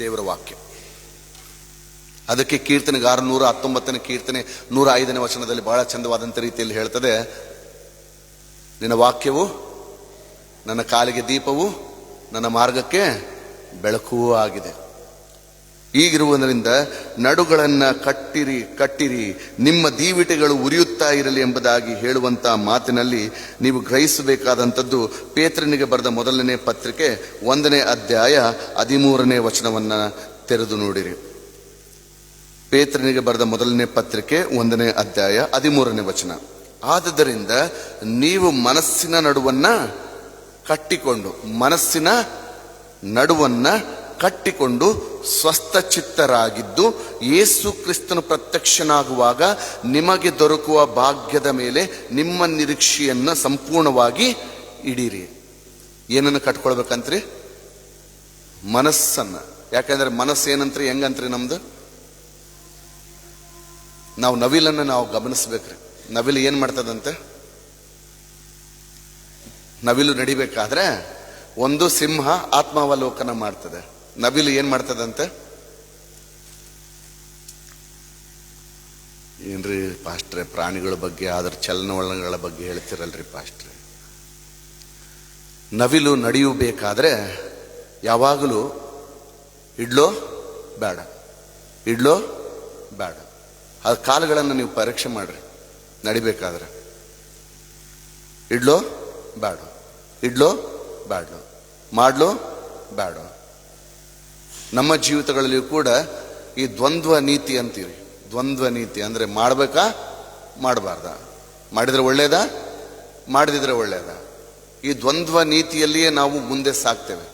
ದೇವರ ವಾಕ್ಯ. ಅದಕ್ಕೆ ಕೀರ್ತನೆಗಾರ 119ನೇ ಕೀರ್ತನೆ 105ನೇ ವಚನದಲ್ಲಿ ಬಹಳ ಚಂದವಾದಂಥ ರೀತಿಯಲ್ಲಿ ಹೇಳ್ತದೆ, ನಿನ್ನ ವಾಕ್ಯವು ನನ್ನ ಕಾಲಿಗೆ ದೀಪವು, ನನ್ನ ಮಾರ್ಗಕ್ಕೆ ಬೆಳಕೂ ಆಗಿದೆ. ಈಗಿರುವುದರಿಂದ ನಡುಗಳನ್ನ ಕಟ್ಟಿರಿ, ನಿಮ್ಮ ದೀವಿಟೆಗಳು ಉರಿಯುತ್ತಾ ಇರಲಿ ಎಂಬುದಾಗಿ ಹೇಳುವಂತ ಮಾತಿನಲ್ಲಿ ನೀವು ಗ್ರಹಿಸಬೇಕಾದಂಥದ್ದು ಪೇತ್ರನಿಗೆ ಬರೆದ ಮೊದಲನೇ ಪತ್ರಿಕೆ 1ನೇ ಅಧ್ಯಾಯ 13ನೇ ವಚನವನ್ನ ತೆರೆದು ನೋಡಿರಿ. ಪೇತ್ರನಿಗೆ ಬರೆದ ಮೊದಲನೇ ಪತ್ರಿಕೆ 1ನೇ ಅಧ್ಯಾಯ 13ನೇ ವಚನ. ಆದುದರಿಂದ ನೀವು ಮನಸ್ಸಿನ ನಡುವನ್ನ ಕಟ್ಟಿಕೊಂಡು ಸ್ವಸ್ಥಚಿತ್ತರಾಗಿದ್ದು ಯೇಸು ಕ್ರಿಸ್ತನು ಪ್ರತ್ಯಕ್ಷನಾಗುವಾಗ ನಿಮಗೆ ದೊರಕುವ ಭಾಗ್ಯದ ಮೇಲೆ ನಿಮ್ಮ ನಿರೀಕ್ಷೆಯನ್ನು ಸಂಪೂರ್ಣವಾಗಿ ಇಡೀರಿ. ಏನನ್ನು ಕಟ್ಕೊಳ್ಬೇಕಂತ್ರಿ? ಮನಸ್ಸನ್ನ. ಯಾಕಂದ್ರೆ ಮನಸ್ಸು ಏನಂತ್ರಿ, ಹೆಂಗಂತ್ರಿ ನಮ್ದು? ನಾವು ನವಿಲನ್ನು ನಾವು ಗಮನಿಸ್ಬೇಕ್ರಿ. ನವಿಲು ಏನ್ ಮಾಡ್ತದಂತೆ? ನವಿಲು ನಡಿಬೇಕಾದ್ರೆ ಒಂದು ಸಿಂಹ ಆತ್ಮಾವಲೋಕನ ಮಾಡ್ತದೆ. ನವಿಲು ಏನ್ ಮಾಡ್ತದಂತೆ? ಏನ್ರಿ ಪಾಸ್ಟ್ರೆ, ಪ್ರಾಣಿಗಳ ಬಗ್ಗೆ ಅದರ ಚಲನವಲನಗಳ ಬಗ್ಗೆ ಹೇಳ್ತಿರಲ್ರಿ ಪಾಸ್ಟ್ರೆ. ನವಿಲು ನಡೆಯಬೇಕಾದ್ರೆ ಯಾವಾಗಲೂ ಇಡ್ಲೋ ಬೇಡ, ಇಡ್ಲೋ ಬೇಡ. ಅದ ಕಾಲುಗಳನ್ನು ನೀವು ಪರೀಕ್ಷೆ ಮಾಡ್ರಿ. ನಡಿಬೇಕಾದ್ರೆ ಇಡ್ಲೋ ಬೇಡ, ಇಡ್ಲೋ ಬೇಡ, ಮಾಡ್ಲೋ ಬೇಡ. ನಮ್ಮ ಜೀವಿತಗಳಲ್ಲಿಯೂ ಕೂಡ ಈ ದ್ವಂದ್ವ ನೀತಿ ಅಂತೀವಿ. ದ್ವಂದ್ವ ನೀತಿ ಅಂದ್ರೆ ಮಾಡ್ಬೇಕಾ ಮಾಡಬಾರ್ದ, ಮಾಡಿದ್ರೆ ಒಳ್ಳೇದಾ ಮಾಡದಿದ್ರೆ ಒಳ್ಳೇದ. ಈ ದ್ವಂದ್ವ ನೀತಿಯಲ್ಲಿಯೇ ನಾವು ಮುಂದೆ ಸಾಕ್ತೇವೆ.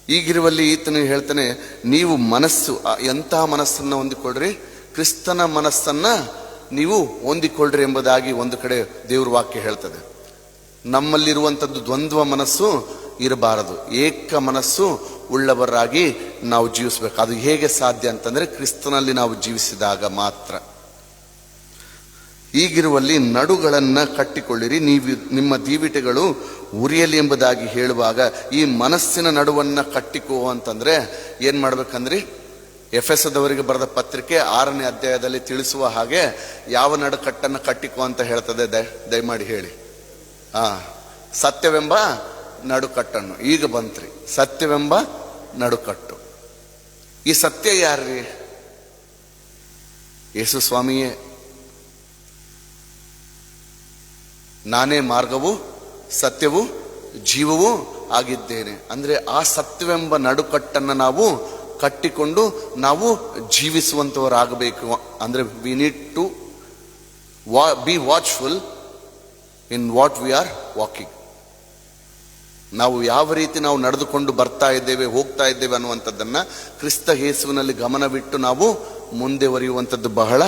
ಈಗಿರುವಲ್ಲಿ ಈತನು ಹೇಳ್ತಾನೆ, ನೀವು ಮನಸ್ಸು ಎಂತಹ ಮನಸ್ಸನ್ನ ಹೊಂದಿಕೊಳ್ಳ್ರಿ? ಕ್ರಿಸ್ತನ ಮನಸ್ಸನ್ನ ನೀವು ಹೊಂದಿಕೊಳ್ಳ್ರಿ ಎಂಬುದಾಗಿ ಒಂದು ಕಡೆ ದೇವ್ರ ವಾಕ್ಯ ಹೇಳ್ತದೆ. ನಮ್ಮಲ್ಲಿರುವಂಥದ್ದು ದ್ವಂದ್ವ ಮನಸ್ಸು ಇರಬಾರದು, ಏಕ ಮನಸ್ಸು ಉಳ್ಳವರಾಗಿ ನಾವು ಜೀವಿಸ್ಬೇಕು. ಅದು ಹೇಗೆ ಸಾಧ್ಯ ಅಂತಂದ್ರೆ ಕ್ರಿಸ್ತನಲ್ಲಿ ನಾವು ಜೀವಿಸಿದಾಗ ಮಾತ್ರ. ಈಗಿರುವಲ್ಲಿ ನಡುಗಳನ್ನ ಕಟ್ಟಿಕೊಳ್ಳಿರಿ, ನಿಮ್ಮ ದೀವಿಟೆಗಳು ಉರಿಯಲಿ ಎಂಬುದಾಗಿ ಹೇಳುವಾಗ ಈ ಮನಸ್ಸಿನ ನಡುವನ್ನ ಕಟ್ಟಿಕೋ ಅಂತಂದ್ರೆ ಏನ್ ಮಾಡ್ಬೇಕಂದ್ರಿ? ಎಫೆಸದವರಿಗೆ ಬರೆದ ಪತ್ರಿಕೆ 6ನೇ ಅಧ್ಯಾಯದಲ್ಲಿ ತಿಳಿಸುವ ಹಾಗೆ ಯಾವ ನಡುಕಟ್ಟನ್ನು ಕಟ್ಟಿಕೋ ಅಂತ ಹೇಳ್ತದೆ? ದಯಮಾಡಿ ಹೇಳಿ. ಸತ್ಯವೆಂಬ ನಡುಕಟ್ಟನ್ನು. ಈಗ ಬಂತ್ರಿ ಸತ್ಯವೆಂಬ ನಡುಕಟ್ಟು. ಈ ಸತ್ಯ ಯಾರ್ರಿ? ಯೇಸು ಸ್ವಾಮಿಯೇ. ನಾನೇ ಮಾರ್ಗವು ಸತ್ಯವೂ ಜೀವವೂ ಆಗಿದ್ದೇನೆ ಅಂದ್ರೆ ಆ ಸತ್ಯವೆಂಬ ನಡುಕಟ್ಟನ್ನು ನಾವು ಕಟ್ಟಿಕೊಂಡು ನಾವು ಜೀವಿಸುವಂತವರಾಗಬೇಕು. ಅಂದ್ರೆ we need to be watchful in what we are walking. ನಾವು ಯಾವ ರೀತಿ ನಾವು ನಡೆದುಕೊಂಡು ಬರ್ತಾ ಇದ್ದೇವೆ, ಹೋಗ್ತಾ ಇದ್ದೇವೆ ಅನ್ನುವಂಥದ್ದನ್ನ ಕ್ರಿಸ್ತ ಯೇಸುವಿನಲ್ಲಿ ಗಮನವಿಟ್ಟು ನಾವು ಮುಂದೆವರಿಯುವಂಥದ್ದು ಬಹಳ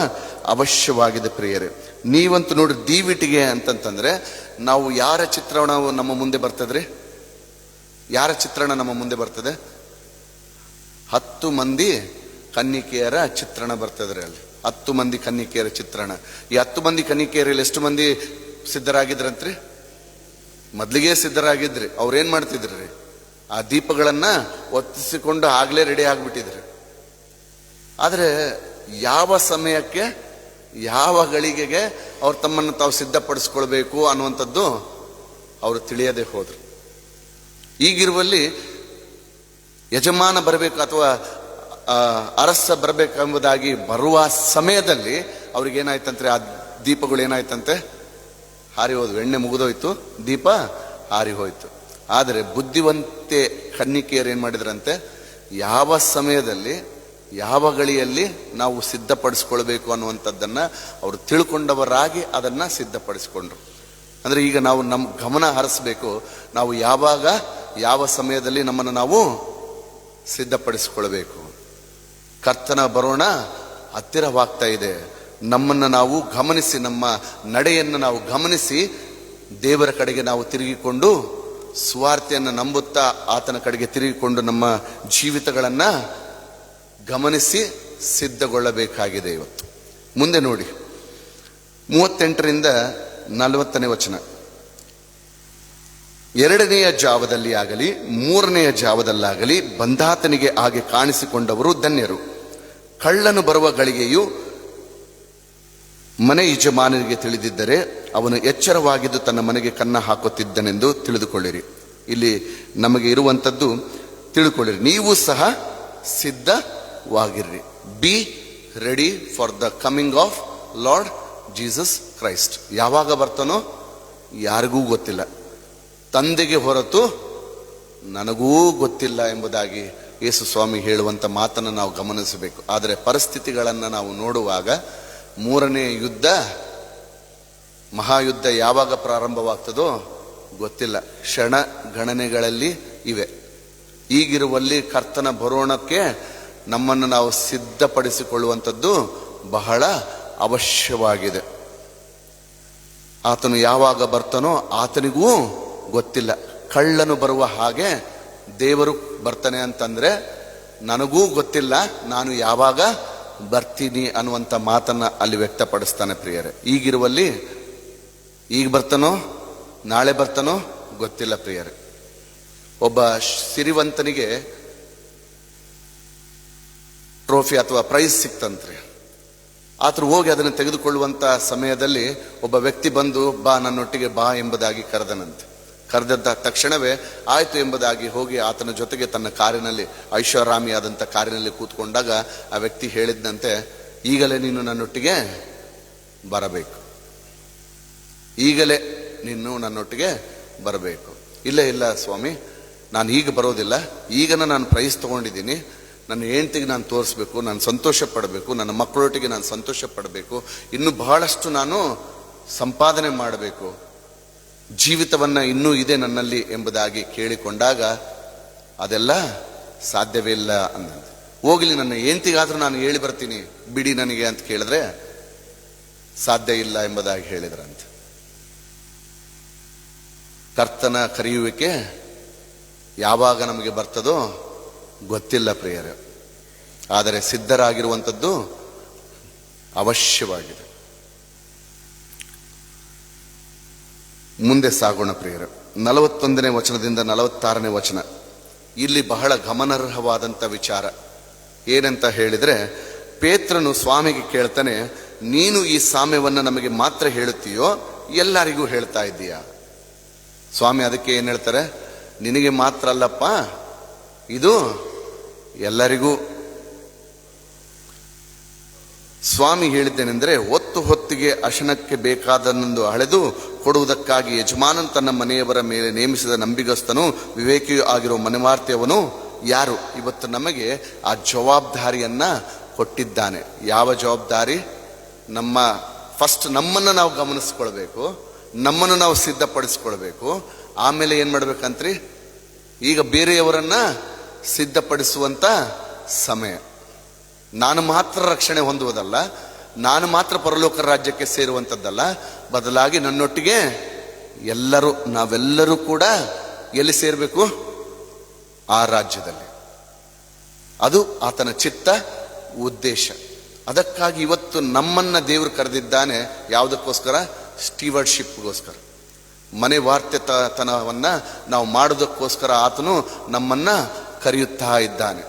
ಅವಶ್ಯವಾಗಿದೆ ಪ್ರಿಯರೇ. ನೀವಂತೂ ನೋಡಿ, ದೀವಿಟಿಗೆ ಅಂತಂತಂದ್ರೆ ನಾವು ಯಾರ ಚಿತ್ರಣ ನಮ್ಮ ಮುಂದೆ ಬರ್ತದ್ರಿ? ಯಾರ ಚಿತ್ರಣ ನಮ್ಮ ಮುಂದೆ ಬರ್ತದೆ? 10 ಮಂದಿ ಕನ್ನಿಕೆಯರ ಚಿತ್ರಣ ಬರ್ತದ್ರಿ. ಅಲ್ಲಿ 10 ಮಂದಿ ಕನ್ನಿಕೆಯರ ಚಿತ್ರಣ. ಈ 10 ಮಂದಿ ಕನ್ನಿಕೆಯರಲ್ಲಿ ಎಷ್ಟು ಮಂದಿ ಸಿದ್ಧರಾಗಿದ್ರಂತ್ರಿ? ಮೊದ್ಲಿಗೆ ಸಿದ್ಧರಾಗಿದ್ರಿ. ಅವ್ರೇನ್ ಮಾಡ್ತಿದ್ರಿ? ಆ ದೀಪಗಳನ್ನ ಒತ್ತಿಸಿಕೊಂಡು ಆಗ್ಲೇ ರೆಡಿ ಆಗ್ಬಿಟ್ಟಿದ್ರಿ. ಆದ್ರೆ ಯಾವ ಸಮಯಕ್ಕೆ ಯಾವ ಗಳಿಗೆಗೆ ಅವ್ರು ತಮ್ಮನ್ನು ತಾವು ಸಿದ್ಧಪಡಿಸ್ಕೊಳ್ಬೇಕು ಅನ್ನುವಂಥದ್ದು ಅವರು ತಿಳಿಯದೆ ಹೋದ್ರು. ಈಗಿರುವಲ್ಲಿ ಯಜಮಾನ ಬರಬೇಕು ಅಥವಾ ಅರಸ ಬರಬೇಕೆಂಬುದಾಗಿ ಬರುವ ಸಮಯದಲ್ಲಿ ಅವ್ರಿಗೇನಾಯ್ತಂದ್ರೆ ಆ ದೀಪಗಳು ಏನಾಯ್ತಂತೆ? ಹಾರಿ ಹೋದ್ವು. ಎಣ್ಣೆ ಮುಗಿದೋಯ್ತು, ದೀಪ ಹಾರಿ ಹೋಯ್ತು. ಆದರೆ ಬುದ್ಧಿವಂತೆ ಕನ್ನಿಕೆಯರು ಏನ್ ಮಾಡಿದ್ರಂತೆ? ಯಾವ ಸಮಯದಲ್ಲಿ ಯಾವ ಗಳಿಯಲ್ಲಿ ನಾವು ಸಿದ್ಧಪಡಿಸ್ಕೊಳ್ಬೇಕು ಅನ್ನುವಂಥದ್ದನ್ನ ಅವರು ತಿಳ್ಕೊಂಡವರಾಗಿ ಅದನ್ನ ಸಿದ್ಧಪಡಿಸ್ಕೊಂಡ್ರು. ಅಂದ್ರೆ ಈಗ ನಾವು ನಮ್ಮ ಗಮನ ಹರಿಸ್ಬೇಕು. ನಾವು ಯಾವಾಗ ಯಾವ ಸಮಯದಲ್ಲಿ ನಮ್ಮನ್ನು ನಾವು ಸಿದ್ಧಪಡಿಸಿಕೊಳ್ಬೇಕು. ಕರ್ತನ ಬರೋಣ ಹತ್ತಿರವಾಗ್ತಾ ಇದೆ. ನಮ್ಮನ್ನು ನಾವು ಗಮನಿಸಿ, ನಮ್ಮ ನಡೆಯನ್ನು ನಾವು ಗಮನಿಸಿ ದೇವರ ಕಡೆಗೆ ನಾವು ತಿರುಗಿಕೊಂಡು ಸುವಾರ್ತೆಯನ್ನು ನಂಬುತ್ತಾ ಆತನ ಕಡೆಗೆ ತಿರುಗಿಕೊಂಡು ನಮ್ಮ ಜೀವಿತಗಳನ್ನ ಗಮನಿಸಿ ಸಿದ್ಧಗೊಳ್ಳಬೇಕಾಗಿದೆ. ಇವತ್ತು ಮುಂದೆ ನೋಡಿ 38ರಿಂದ 40ನೇ ವಚನ. 2ನೆಯ ಜಾವದಲ್ಲಿ ಆಗಲಿ 3ನೆಯ ಜಾವದಲ್ಲಾಗಲಿ ಬಂಧಾತನಿಗೆ ಹಾಗೆ ಕಾಣಿಸಿಕೊಂಡವರು ಧನ್ಯರು. ಕಳ್ಳನು ಬರುವ ಗಳಿಗೆಯು ಮನೆ ಯಜಮಾನನಿಗೆ ತಿಳಿದಿದ್ದರೆ ಅವನು ಎಚ್ಚರವಾಗಿದ್ದು ತನ್ನ ಮನೆಗೆ ಕನ್ನ ಹಾಕುತ್ತಿದ್ದನೆಂದು ತಿಳಿದುಕೊಳ್ಳಿರಿ. ಇಲ್ಲಿ ನಮಗೆ ಇರುವಂಥದ್ದು ತಿಳ್ಕೊಳ್ಳಿರಿ. ನೀವು ಸಹ ಸಿದ್ಧವಾಗಿರ್ರಿ. Be ready for the coming of Lord Jesus Christ. ಯಾವಾಗ ಬರ್ತಾನೋ ಯಾರಿಗೂ ಗೊತ್ತಿಲ್ಲ, ತಂದೆಗೆ ಹೊರತು ನನಗೂ ಗೊತ್ತಿಲ್ಲ ಎಂಬುದಾಗಿ ಯೇಸು ಸ್ವಾಮಿ ಹೇಳುವಂಥ ಮಾತನ್ನು ನಾವು ಗಮನಿಸಬೇಕು. ಆದರೆ ಪರಿಸ್ಥಿತಿಗಳನ್ನು ನಾವು ನೋಡುವಾಗ 3ನೇ ಯುದ್ಧ, ಮಹಾಯುದ್ಧ ಯಾವಾಗ ಪ್ರಾರಂಭವಾಗ್ತದೋ ಗೊತ್ತಿಲ್ಲ. ಕ್ಷಣ ಗಣನೆಗಳಲ್ಲಿ ಇವೆ. ಈಗಿರುವಲ್ಲಿ ಕರ್ತನ ಬರೋಣಕ್ಕೆ ನಮ್ಮನ್ನು ನಾವು ಸಿದ್ಧಪಡಿಸಿಕೊಳ್ಳುವಂಥದ್ದು ಬಹಳ ಅವಶ್ಯವಾಗಿದೆ. ಆತನು ಯಾವಾಗ ಬರ್ತಾನೋ ಆತನಿಗೂ ಗೊತ್ತಿಲ್ಲ. ಕಳ್ಳನು ಬರುವ ಹಾಗೆ ದೇವರು ಬರ್ತಾನೆ ಅಂತಂದ್ರೆ ನನಗೂ ಗೊತ್ತಿಲ್ಲ ನಾನು ಯಾವಾಗ ಬರ್ತೀನಿ ಅನ್ನುವಂಥ ಮಾತನ್ನ ಅಲ್ಲಿ ವ್ಯಕ್ತಪಡಿಸ್ತಾನೆ ಪ್ರಿಯರೇ. ಈಗಿರುವಲ್ಲಿ ಈಗ ಬರ್ತಾನೋ ನಾಳೆ ಬರ್ತಾನೋ ಗೊತ್ತಿಲ್ಲ ಪ್ರಿಯರೇ. ಒಬ್ಬ ಸಿರಿವಂತನಿಗೆ ಟ್ರೋಫಿ ಅಥವಾ ಪ್ರೈಸ್ ಸಿಕ್ತಂತ್ರಿ. ಆತನು ಹೋಗಿ ಅದನ್ನು ತೆಗೆದುಕೊಳ್ಳುವಂತ ಸಮಯದಲ್ಲಿ ಒಬ್ಬ ವ್ಯಕ್ತಿ ಬಂದು ಬಾ ನನ್ನೊಟ್ಟಿಗೆ ಬಾ ಎಂಬುದಾಗಿ ಕರೆದನಂತೆ. ಕರೆದ ತಕ್ಷಣವೇ ಆಯ್ತು ಎಂಬುದಾಗಿ ಹೋಗಿ ಆತನ ಜೊತೆಗೆ ತನ್ನ ಕಾರಿನಲ್ಲಿ, ಐಷಾರಾಮಿಯಾದಂಥ ಕಾರಿನಲ್ಲಿ ಕೂತ್ಕೊಂಡಾಗ ಆ ವ್ಯಕ್ತಿ ಹೇಳಿದ್ದಂತೆ, ಈಗಲೇ ನೀನು ನನ್ನೊಟ್ಟಿಗೆ ಬರಬೇಕು, ಈಗಲೇ ನೀನು ನನ್ನೊಟ್ಟಿಗೆ ಬರಬೇಕು. ಇಲ್ಲ ಇಲ್ಲ ಸ್ವಾಮಿ, ನಾನು ಈಗ ಬರೋದಿಲ್ಲ, ಈಗನ ನಾನು ಪ್ರೈಸ್ ತಗೊಂಡಿದ್ದೀನಿ, ನನ್ನ ಹೆಂಡತಿಗೆ ನಾನು ತೋರಿಸ್ಬೇಕು, ನಾನು ಸಂತೋಷ ಪಡಬೇಕು, ನನ್ನ ಮಕ್ಕಳೊಟ್ಟಿಗೆ ನಾನು ಸಂತೋಷ ಪಡಬೇಕು, ಇನ್ನು ಬಹಳಷ್ಟು ನಾನು ಸಂಪಾದನೆ ಮಾಡಬೇಕು, ಜೀವಿತವನ್ನ ಇನ್ನೂ ಇದೆ ನನ್ನಲ್ಲಿ ಎಂಬುದಾಗಿ ಕೇಳಿಕೊಂಡಾಗ ಅದೆಲ್ಲ ಸಾಧ್ಯವೇ ಇಲ್ಲ ಅನ್ನಂತೆ. ಹೋಗ್ಲಿ, ನನ್ನ ಹೆಂಡತಿಗಾದ್ರೂ ನಾನು ಹೇಳಿ ಬರ್ತೀನಿ ಬಿಡಿ ನನಗೆ ಅಂತ ಕೇಳಿದ್ರೆ ಸಾಧ್ಯ ಇಲ್ಲ ಎಂಬುದಾಗಿ ಹೇಳಿದ್ರಂತೆ. ಕರ್ತನ ಕರೆಯುವಿಕೆ ಯಾವಾಗ ನಮಗೆ ಬರ್ತದೋ ಗೊತ್ತಿಲ್ಲ ಪ್ರಿಯರೇ, ಆದರೆ ಸಿದ್ಧರಾಗಿರುವಂಥದ್ದು ಅವಶ್ಯವಾಗಿದೆ. ಮುಂದೆ ಸಾಗೋಣ ಪ್ರಿಯರೇ. 41ನೇ ವಚನದಿಂದ 46ನೇ ವಚನ, ಇಲ್ಲಿ ಬಹಳ ಗಮನಾರ್ಹವಾದಂಥ ವಿಚಾರ. ಏನಂತ ಹೇಳಿದ್ರೆ, ಪೇತ್ರನು ಸ್ವಾಮಿಗೆ ಕೇಳ್ತಾನೆ, ನೀನು ಈ ಸಾಮ್ಯವನ್ನು ನಮಗೆ ಮಾತ್ರ ಹೇಳುತ್ತೀಯೋ ಎಲ್ಲರಿಗೂ ಹೇಳ್ತಾ ಇದ್ದೀಯಾ? ಸ್ವಾಮಿ ಅದಕ್ಕೆ ಏನ್ ಹೇಳ್ತಾರೆ, ನಿನಗೆ ಮಾತ್ರ ಅಲ್ಲಪ್ಪ, ಇದು ಎಲ್ಲರಿಗೂ. ಸ್ವಾಮಿ ಹೇಳಿದ್ದೇನೆಂದರೆ, ಹೊತ್ತಿಗೆ ಅಶನಕ್ಕೆ ಬೇಕಾದನ್ನೊಂದು ಅಳೆದು ಕೊಡುವುದಕ್ಕಾಗಿ ಯಜಮಾನನ್ ತನ್ನ ಮನೆಯವರ ಮೇಲೆ ನೇಮಿಸಿದ ನಂಬಿಗಸ್ತನು ವಿವೇಕಿಯೂ ಆಗಿರೋ ಮನೆವಾರ್ತೆಯವನು ಯಾರು? ಇವತ್ತು ನಮಗೆ ಆ ಜವಾಬ್ದಾರಿಯನ್ನ ಕೊಟ್ಟಿದ್ದಾನೆ. ಯಾವ ಜವಾಬ್ದಾರಿ? ನಮ್ಮನ್ನು ನಾವು ಗಮನಿಸ್ಕೊಳ್ಬೇಕು, ನಮ್ಮನ್ನು ನಾವು ಸಿದ್ಧಪಡಿಸ್ಕೊಳ್ಬೇಕು. ಆಮೇಲೆ ಏನ್ ಮಾಡ್ಬೇಕಂತ್ರಿ, ಈಗ ಬೇರೆಯವರನ್ನ ಸಿದ್ಧಪಡಿಸುವಂತ ಸಮಯ. ನಾನು ಮಾತ್ರ ರಕ್ಷಣೆ ಹೊಂದುವುದಲ್ಲ, ನಾನು ಮಾತ್ರ ಪರಲೋಕ ರಾಜ್ಯಕ್ಕೆ ಸೇರುವಂಥದ್ದಲ್ಲ, ಬದಲಾಗಿ ನನ್ನೊಟ್ಟಿಗೆ ನಾವೆಲ್ಲರೂ ಕೂಡ ಎಲ್ಲಿ ಸೇರಬೇಕು? ಆ ರಾಜ್ಯದಲ್ಲಿ. ಅದು ಆತನ ಚಿತ್ತ, ಉದ್ದೇಶ. ಅದಕ್ಕಾಗಿ ಇವತ್ತು ನಮ್ಮನ್ನ ದೇವರು ಕರೆದಿದ್ದಾನೆ. ಯಾವುದಕ್ಕೋಸ್ಕರ? ಸ್ಟೀವರ್ಡ್ಶಿಪ್ಗೋಸ್ಕರ, ಮನೆ ವಾರ್ತೆತನವನ್ನ ನಾವು ಮಾಡೋದಕ್ಕೋಸ್ಕರ ಆತನು ನಮ್ಮನ್ನ ಕರೆಯುತ್ತಾ ಇದ್ದಾನೆ.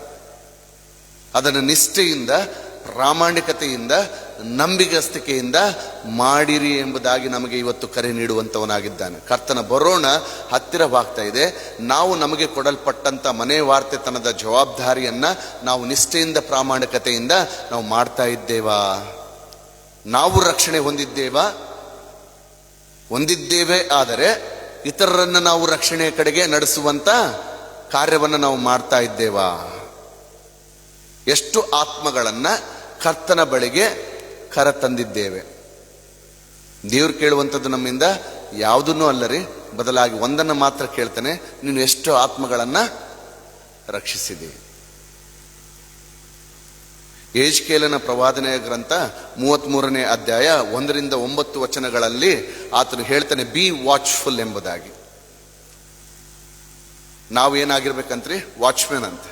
ಅದನ್ನು ನಿಷ್ಠೆಯಿಂದ, ಪ್ರಾಮಾಣಿಕತೆಯಿಂದ, ನಂಬಿಗಸ್ತಿಕೆಯಿಂದ ಮಾಡಿರಿ ಎಂಬುದಾಗಿ ನಮಗೆ ಇವತ್ತು ಕರೆ ನೀಡುವಂತವನಾಗಿದ್ದಾನೆ. ಕರ್ತನ ಬರೋಣ ಹತ್ತಿರವಾಗ್ತಾ ಇದೆ. ನಾವು ನಮಗೆ ಕೊಡಲ್ಪಟ್ಟಂತ ಮನೆ ವಾರ್ತೆತನದ ಜವಾಬ್ದಾರಿಯನ್ನ ನಾವು ನಿಷ್ಠೆಯಿಂದ, ಪ್ರಾಮಾಣಿಕತೆಯಿಂದ ನಾವು ಮಾಡ್ತಾ ಇದ್ದೇವಾ? ನಾವು ರಕ್ಷಣೆ ಹೊಂದಿದ್ದೇವೆ, ಆದರೆ ಇತರರನ್ನ ನಾವು ರಕ್ಷಣೆಯ ಕಡೆಗೆ ನಡೆಸುವಂತ ಕಾರ್ಯವನ್ನು ನಾವು ಮಾಡ್ತಾ ಇದ್ದೇವಾ? ಎಷ್ಟು ಆತ್ಮಗಳನ್ನ ಕರ್ತನ ಬಳಿಗೆ ಕರೆತಂದಿದ್ದೇವೆ? ದೇವ್ರು ಕೇಳುವಂಥದ್ದು ನಮ್ಮಿಂದ ಯಾವುದನ್ನೂ ಅಲ್ಲರಿ, ಬದಲಾಗಿ ಒಂದನ್ನು ಮಾತ್ರ ಕೇಳ್ತಾನೆ, ನೀನು ಎಷ್ಟು ಆತ್ಮಗಳನ್ನ ರಕ್ಷಿಸಿದೆ? ಯೆಹೆಜ್ಕೇಲನ ಪ್ರವಾದನೆಯ ಗ್ರಂಥ 33ನೇ ಅಧ್ಯಾಯ 1ರಿಂದ 9 ವಚನಗಳಲ್ಲಿ ಆತನು ಹೇಳ್ತಾನೆ, ಬಿ ವಾಚ್ಫುಲ್ ಎಂಬುದಾಗಿ. ನಾವು ಏನಾಗಿರ್ಬೇಕಂತ್ರಿ? ವಾಚ್ಮೆನ್ ಅಂತ,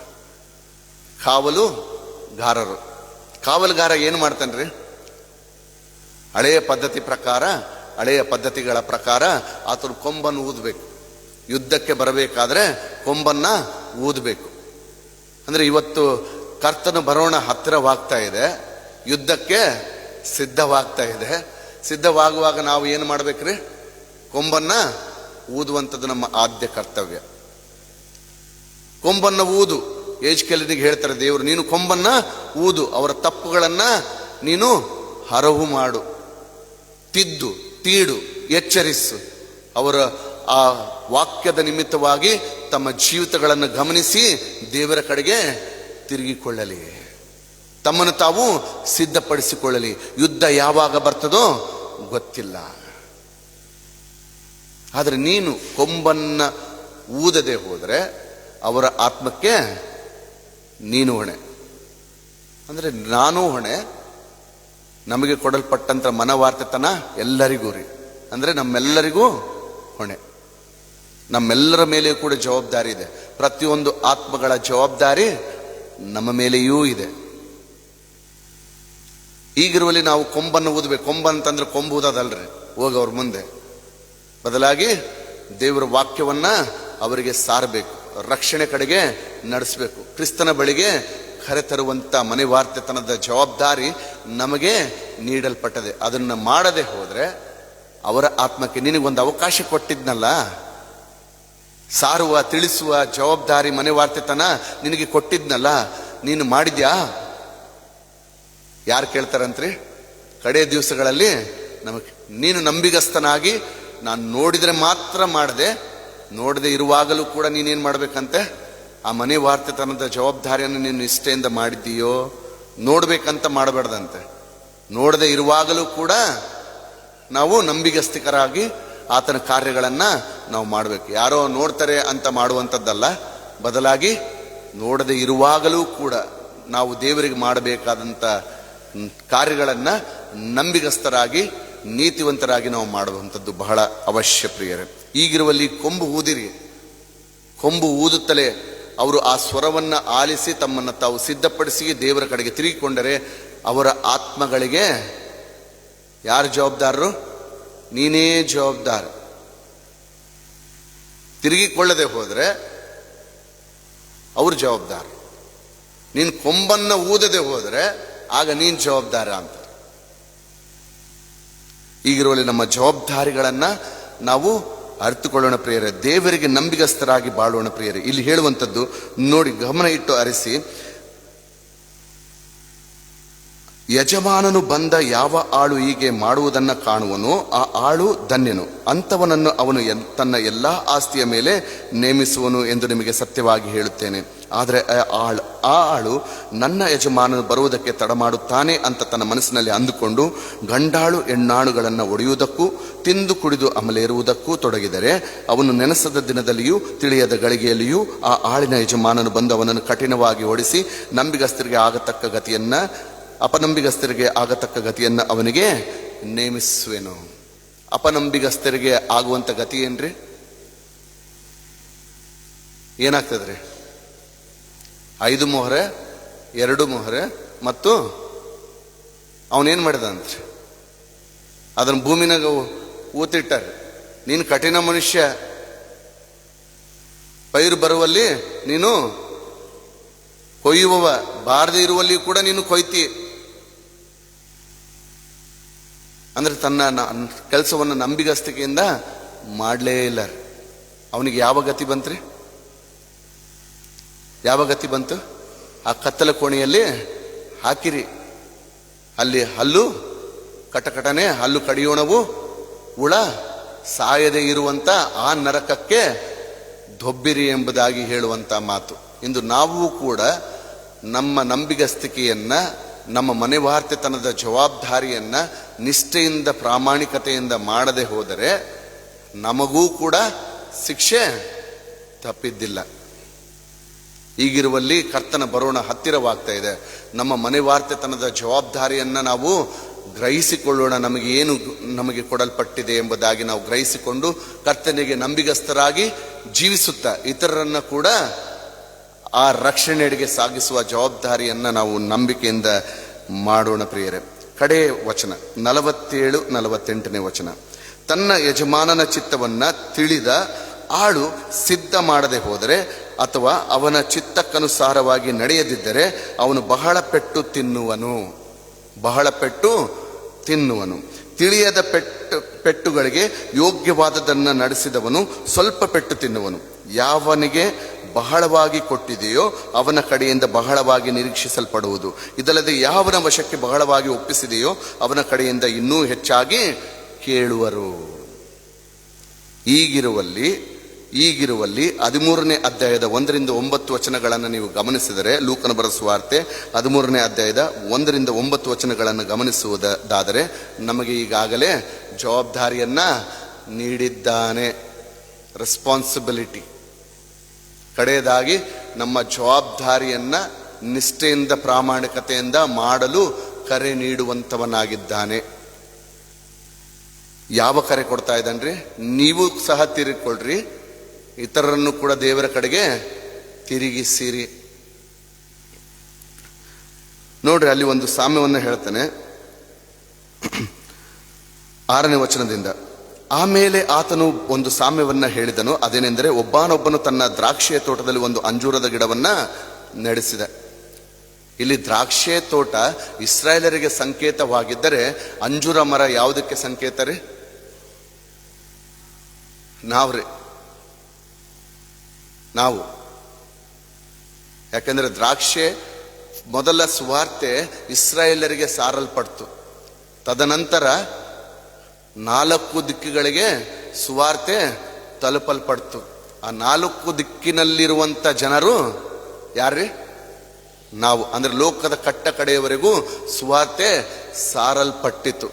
ಕಾವಲುಗಾರರು. ಕಾವಲುಗಾರ ಏನು ಮಾಡ್ತಾನ್ರಿ? ಹಳೆಯ ಪದ್ಧತಿಗಳ ಪ್ರಕಾರ ಆತನು ಕೊಂಬನ್ನು ಊದಬೇಕು. ಯುದ್ಧಕ್ಕೆ ಬರಬೇಕಾದ್ರೆ ಕೊಂಬನ್ನ ಊದಬೇಕು. ಅಂದ್ರೆ ಇವತ್ತು ಕರ್ತನು ಬರೋಣ ಹತ್ತಿರವಾಗ್ತಾ ಇದೆ, ಯುದ್ಧಕ್ಕೆ ಸಿದ್ಧವಾಗುವಾಗ ನಾವು ಏನು ಮಾಡ್ಬೇಕ್ರಿ? ಕೊಂಬನ್ನ ಊದುವಂಥದ್ದು ನಮ್ಮ ಆದ್ಯ ಕರ್ತವ್ಯ. ಕೊಂಬನ್ನ ಊದು. ಯೆಹೆಜ್ಕೇಲನಿಗೆ ಹೇಳ್ತಾರೆ ದೇವರು, ನೀನು ಕೊಂಬನ್ನ ಊದು, ಅವರ ತಪ್ಪುಗಳನ್ನ ನೀನು ಹರವು ಮಾಡು, ತಿದ್ದು ತೀಡು, ಎಚ್ಚರಿಸು. ಅವರ ಆ ವಾಕ್ಯದ ನಿಮಿತ್ತವಾಗಿ ತಮ್ಮ ಜೀವಿತಗಳನ್ನು ಗಮನಿಸಿ ದೇವರ ಕಡೆಗೆ ತಿರುಗಿಕೊಳ್ಳಲಿ, ತಮ್ಮನ್ನು ತಾವು ಸಿದ್ಧಪಡಿಸಿಕೊಳ್ಳಲಿ. ಯುದ್ಧ ಯಾವಾಗ ಬರ್ತದೋ ಗೊತ್ತಿಲ್ಲ. ಆದರೆ ನೀನು ಕೊಂಬನ್ನ ಊದದೆ ಹೋದರೆ ಅವರ ಆತ್ಮಕ್ಕೆ ನೀನು ಹೊಣೆ. ಅಂದರೆ ನಾನು ಹೊಣೆ, ನಮಗೆ ಕೊಡಲ್ಪಟ್ಟಂತ ಮನವಾರ್ತೆತನ ಎಲ್ಲರಿಗೂ ರೀ. ಅಂದರೆ ನಮ್ಮೆಲ್ಲರಿಗೂ ಹೊಣೆ, ನಮ್ಮೆಲ್ಲರ ಮೇಲೆಯೂ ಕೂಡ ಜವಾಬ್ದಾರಿ ಇದೆ. ಪ್ರತಿಯೊಂದು ಆತ್ಮಗಳ ಜವಾಬ್ದಾರಿ ನಮ್ಮ ಮೇಲೆಯೂ ಇದೆ. ಈಗಿರುವಲ್ಲಿ ನಾವು ಕೊಂಬನ್ನು ಊದಬೇಕು. ಕೊಂಬಂತಂದ್ರೆ ಕೊಂಬು ಊದೋದಲ್ರಿ ಹೋಗಿ ಅವ್ರ ಮುಂದೆ, ಬದಲಾಗಿ ದೇವರ ವಾಕ್ಯವನ್ನ ಅವರಿಗೆ ಸಾರಬೇಕು, ರಕ್ಷಣೆ ಕಡೆಗೆ ನಡೆಸಬೇಕು, ಕ್ರಿಸ್ತನ ಬಳಿಗೆ ಕರೆತರುವಂತ ಮನೆವಾರ್ತೆತನದ ಜವಾಬ್ದಾರಿ ನಮಗೆ ನೀಡಲ್ಪಟ್ಟದೆ. ಅದನ್ನ ಮಾಡದೆ ಹೋದ್ರೆ ಅವರ ಆತ್ಮಕ್ಕೆ ನಿನಗೊಂದು ಅವಕಾಶ ಕೊಟ್ಟಿದ್ನಲ್ಲ, ಸಾರುವ ತಿಳಿಸುವ ಜವಾಬ್ದಾರಿ ಮನೆವಾರ್ತೆತನ ನಿನಗೆ ಕೊಟ್ಟಿದ್ನಲ್ಲ, ನೀನು ಮಾಡಿದ್ಯಾ? ಯಾರು ಕೇಳ್ತಾರಂತ್ರಿ? ಕಡೆ ದಿವಸಗಳಲ್ಲಿ ನಮಗೆ ನೀನು ನಂಬಿಗಸ್ತನಾಗಿ ನಾನು ನೋಡಿದ್ರೆ ಮಾತ್ರ ಮಾಡದೆ, ನೋಡದೆ ಇರುವಾಗಲೂ ಕೂಡ ನೀನೇನ್ ಮಾಡ್ಬೇಕಂತೆ? ಆ ಮನೆ ವಾರ್ತೆತನದ ಜವಾಬ್ದಾರಿಯನ್ನು ನೀನು ನಿಷ್ಠೆಯಿಂದ ಮಾಡಿದ್ದೀಯೋ? ನೋಡ್ಬೇಕಂತ ಮಾಡಬೇಡ್ದಂತೆ. ನೋಡದೆ ಇರುವಾಗಲೂ ಕೂಡ ನಾವು ನಂಬಿಗಸ್ತಿಕರಾಗಿ ಆತನ ಕಾರ್ಯಗಳನ್ನ ನಾವು ಮಾಡಬೇಕು. ಯಾರೋ ನೋಡ್ತಾರೆ ಅಂತ ಮಾಡುವಂಥದ್ದಲ್ಲ, ಬದಲಾಗಿ ನೋಡದೆ ಇರುವಾಗಲೂ ಕೂಡ ನಾವು ದೇವರಿಗೆ ಮಾಡಬೇಕಾದಂಥ ಕಾರ್ಯಗಳನ್ನ ನಂಬಿಗಸ್ತರಾಗಿ ನೀತಿವಂತರಾಗಿ ನಾವು ಮಾಡುವಂಥದ್ದು ಬಹಳ ಅವಶ್ಯ ಪ್ರಿಯರೇ. ಈಗಿರುವಲ್ಲಿ ಕೊಂಬು ಊದಿರಿ. ಕೊಂಬು ಊದುತ್ತಲೇ ಅವರು ಆ ಸ್ವರವನ್ನ ಆಲಿಸಿ ತಮ್ಮನ್ನು ತಾವು ಸಿದ್ಧಪಡಿಸಿ ದೇವರ ಕಡೆಗೆ ತಿರುಗಿಕೊಂಡರೆ ಅವರ ಆತ್ಮಗಳಿಗೆ ಯಾರು ಜವಾಬ್ದಾರರು? ನೀನೇ ಜವಾಬ್ದಾರ. ತಿರುಗಿಕೊಳ್ಳದೆ ಹೋದ್ರೆ ಅವ್ರ ಜವಾಬ್ದಾರ. ನೀನು ಕೊಂಬನ್ನ ಊದದೆ ಹೋದ್ರೆ ಆಗ ನೀನ್ ಜವಾಬ್ದಾರ ಅಂತ. ಈಗಿರುವಲ್ಲಿ ನಮ್ಮ ಜವಾಬ್ದಾರಿಗಳನ್ನ ನಾವು ಅರಿತುಕೊಳ್ಳೋಣ ಪ್ರಿಯರೇ. ದೇವರಿಗೆ ನಂಬಿಗಸ್ತರಾಗಿ ಬಾಳೋಣ ಪ್ರಿಯರೇ. ಇಲ್ಲಿ ಹೇಳುವಂಥದ್ದು ನೋಡಿ, ಗಮನ ಇಟ್ಟು ಅರಿಸಿ. ಯಜಮಾನನು ಬಂದ ಯಾವ ಆಳು ಹೀಗೆ ಮಾಡುವುದನ್ನ ಕಾಣುವನೋ ಆ ಆಳು ಧನ್ಯನು, ಅಂಥವನನ್ನು ಅವನು ತನ್ನ ಎಲ್ಲಾ ಆಸ್ತಿಯ ಮೇಲೆ ನೇಮಿಸುವನು ಎಂದು ನಿಮಗೆ ಸತ್ಯವಾಗಿ ಹೇಳುತ್ತೇನೆ. ಆದರೆ ಆ ಆಳು ನನ್ನ ಯಜಮಾನನು ಬರುವುದಕ್ಕೆ ತಡ ಮಾಡುತ್ತಾನೆ ಅಂತ ತನ್ನ ಮನಸ್ಸಿನಲ್ಲಿ ಅಂದುಕೊಂಡು ಗಂಡಾಳು ಹೆಣ್ಣಾಳುಗಳನ್ನು ಒಡೆಯುವುದಕ್ಕೂ ತಿಂದು ಕುಡಿದು ಅಮಲೇರುವುದಕ್ಕೂ ತೊಡಗಿದರೆ ಅವನು ನೆನೆಸದ ದಿನದಲ್ಲಿಯೂ ತಿಳಿಯದ ಗಳಿಗೆಯಲ್ಲಿಯೂ ಆ ಆಳಿನ ಯಜಮಾನನು ಬಂದು ಅವನನ್ನು ಕಠಿಣವಾಗಿ ಹೊಡಿಸಿ ಅಪನಂಬಿಗಸ್ತರಿಗೆ ಆಗತಕ್ಕ ಗತಿಯನ್ನ ಅವನಿಗೆ ನೇಮಿಸುವೆನು. ಅಪನಂಬಿಗಸ್ತರಿಗೆ ಆಗುವಂತ ಗತಿ ಏನ್ರಿ? ಏನಾಗ್ತದ್ರಿ? 5 ಮೊಹರೆ 2 ಮೊಹರೆ ಮತ್ತು ಅವನೇನ್ ಮಾಡಿದ ಅಂತ್ರಿ, ಅದನ್ನ ಭೂಮಿನಾಗ ಊತಿಟ್ಟಾರೆ. ನೀನು ಕಠಿಣ ಮನುಷ್ಯ, ಪೈರು ಬರುವಲ್ಲಿ ನೀನು ಕೊಯ್ಯುವವ, ಬಾರದೆ ಇರುವಲ್ಲಿ ಕೂಡ ನೀನು ಕೊಯ್ತಿ. ಅಂದ್ರೆ ತನ್ನ ಕೆಲಸವನ್ನು ನಂಬಿಗಸ್ತಿಕೆಯಿಂದ ಮಾಡಲೇ ಇಲ್ಲ. ಅವನಿಗೆ ಯಾವ ಗತಿ ಬಂತ್ರಿ? ಯಾವ ಗತಿ ಬಂತು? ಆ ಕತ್ತಲ ಕೋಣೆಯಲ್ಲಿ ಹಾಕಿರಿ, ಅಲ್ಲಿ ಹಲ್ಲು ಕಟಕಟನೆ ಹಲ್ಲು ಕಡಿಯೋಣವು ಹುಳ ಸಾಯದೆ ಇರುವಂತ ಆ ನರಕಕ್ಕೆ ದೊಬ್ಬಿರಿ ಎಂಬುದಾಗಿ ಹೇಳುವಂತ ಮಾತು. ಇಂದು ನಾವು ಕೂಡ ನಮ್ಮ ನಂಬಿಗಸ್ತಿಕೆಯನ್ನ, ನಮ್ಮ ಮನೆವಾರ್ತೆತನದ ಜವಾಬ್ದಾರಿಯನ್ನ ನಿಷ್ಠೆಯಿಂದ ಪ್ರಾಮಾಣಿಕತೆಯಿಂದ ಮಾಡದೆ ಹೋದರೆ ನಮಗೂ ಕೂಡ ಶಿಕ್ಷೆ ತಪ್ಪಿದ್ದಿಲ್ಲ. ಈಗಿರುವಲ್ಲಿ ಕರ್ತನ ಬರೋಣ ಹತ್ತಿರವಾಗ್ತಾ ಇದೆ. ನಮ್ಮ ಮನೆವಾರ್ತೆತನದ ಜವಾಬ್ದಾರಿಯನ್ನ ನಾವು ಗ್ರಹಿಸಿಕೊಳ್ಳೋಣ. ನಮಗೆ ಕೊಡಲ್ಪಟ್ಟಿದೆ ಎಂಬುದಾಗಿ ನಾವು ಗ್ರಹಿಸಿಕೊಂಡು ಕರ್ತನಿಗೆ ನಂಬಿಗಸ್ತರಾಗಿ ಜೀವಿಸುತ್ತಾ ಇತರರನ್ನ ಕೂಡ ಆ ರಕ್ಷಣೆಯಡೆಗೆ ಸಾಗಿಸುವ ಜವಾಬ್ದಾರಿಯನ್ನ ನಾವು ನಂಬಿಕೆಯಿಂದ ಮಾಡೋಣ ಪ್ರಿಯರೇ. ಕಡೆ ವಚನ 47-48ನೇ ವಚನ. ತನ್ನ ಯಜಮಾನನ ಚಿತ್ತವನ್ನ ತಿಳಿದ ಆಳು ಸಿದ್ಧ ಮಾಡದೆ ಹೋದರೆ ಅಥವಾ ಅವನ ಚಿತ್ತಕ್ಕನುಸಾರವಾಗಿ ನಡೆಯದಿದ್ದರೆ ಅವನು ಬಹಳ ಪೆಟ್ಟು ತಿನ್ನುವನು. ತಿಳಿಯದ ಪೆಟ್ಟುಗಳಿಗೆ ಯೋಗ್ಯವಾದದನ್ನು ನಡೆಸಿದವನು ಸ್ವಲ್ಪ ಪೆಟ್ಟು ತಿನ್ನುವನು. ಯಾವನಿಗೆ ಬಹಳವಾಗಿ ಕೊಟ್ಟಿದೆಯೋ ಅವನ ಕಡೆಯಿಂದ ಬಹಳವಾಗಿ ನಿರೀಕ್ಷಿಸಲ್ಪಡುವುದು. ಇದಲ್ಲದೆ ಯಾವನ ವಶಕ್ಕೆ ಬಹಳವಾಗಿ ಒಪ್ಪಿಸಿದೆಯೋ ಅವನ ಕಡೆಯಿಂದ ಇನ್ನೂ ಹೆಚ್ಚಾಗಿ ಕೇಳುವರು. ಈಗಿರುವಲ್ಲಿ 13ನೇ ಅಧ್ಯಾಯದ 1-9 ವಚನಗಳನ್ನು ನೀವು ಗಮನಿಸಿದರೆ, ಲೂಕನ ಬರೆದ ಸುವಾರ್ತೆ 13ನೇ ಅಧ್ಯಾಯದ 1-9 ವಚನಗಳನ್ನು ಗಮನಿಸುವುದಾದರೆ ನಮಗೆ ಈಗಾಗಲೇ ಜವಾಬ್ದಾರಿಯನ್ನ ನೀಡಿದ್ದಾನೆ. ರೆಸ್ಪಾನ್ಸಿಬಿಲಿಟಿ ಕಡೆಯದಾಗಿ ನಮ್ಮ ಜವಾಬ್ದಾರಿಯನ್ನ ನಿಷ್ಠೆಯಿಂದ ಪ್ರಾಮಾಣಿಕತೆಯಿಂದ ಮಾಡಲು ಕರೆ ನೀಡುವಂತವನಾಗಿದ್ದಾನೆ. ಯಾವ ಕರೆ ಕೊಡ್ತಾ ಇದ್ದಾನ್ರಿ? ನೀವು ಸಹ ತಿರುಗಿಕೊಳ್ರಿ, ಇತರರನ್ನು ಕೂಡ ದೇವರ ಕಡೆಗೆ ತಿರುಗಿಸಿರಿ. ನೋಡ್ರಿ, ಅಲ್ಲಿ ಒಂದು ಸಾಮ್ಯವನ್ನು ಹೇಳ್ತಾನೆ 6ನೇ ವಚನದಿಂದ. ಆಮೇಲೆ ಆತನು ಒಂದು ಸಾಮ್ಯವನ್ನ ಹೇಳಿದನು, ಅದೇನೆಂದರೆ, ಒಬ್ಬನೊಬ್ಬನು ತನ್ನ ದ್ರಾಕ್ಷಿಯ ತೋಟದಲ್ಲಿ ಒಂದು ಅಂಜೂರದ ಗಿಡವನ್ನ ನಡೆಸಿದ. ಇಲ್ಲಿ ದ್ರಾಕ್ಷಿಯ ತೋಟ ಇಸ್ರಾಯೇಲರಿಗೆ ಸಂಕೇತವಾಗಿದ್ದರೆ, ಅಂಜೂರ ಮರ ಯಾವುದಕ್ಕೆ ಸಂಕೇತ ರೀ? ನಾವು. ಯಾಕೆಂದ್ರೆ ದ್ರಾಕ್ಷೆ ಮೊದಲ ಸುವಾರ್ತೆ ಇಸ್ರಾಯೇಲರಿಗೆ ಸಾರಲ್ಪಡ್ತು. ತದನಂತರ 4 ದಿಕ್ಕುಗಳಿಗೆ ಸುವಾರ್ತೆ ತಲುಪಲ್ಪಡ್ತು. ಆ 4 ದಿಕ್ಕಿನಲ್ಲಿರುವಂತ ಜನರು ಯಾರ್ರಿ? ನಾವು. ಅಂದ್ರೆ ಲೋಕದ ಕಟ್ಟ ಕಡೆಯವರೆಗೂ ಸುವಾರ್ತೆ ಸಾರಲ್ಪಟ್ಟಿತು.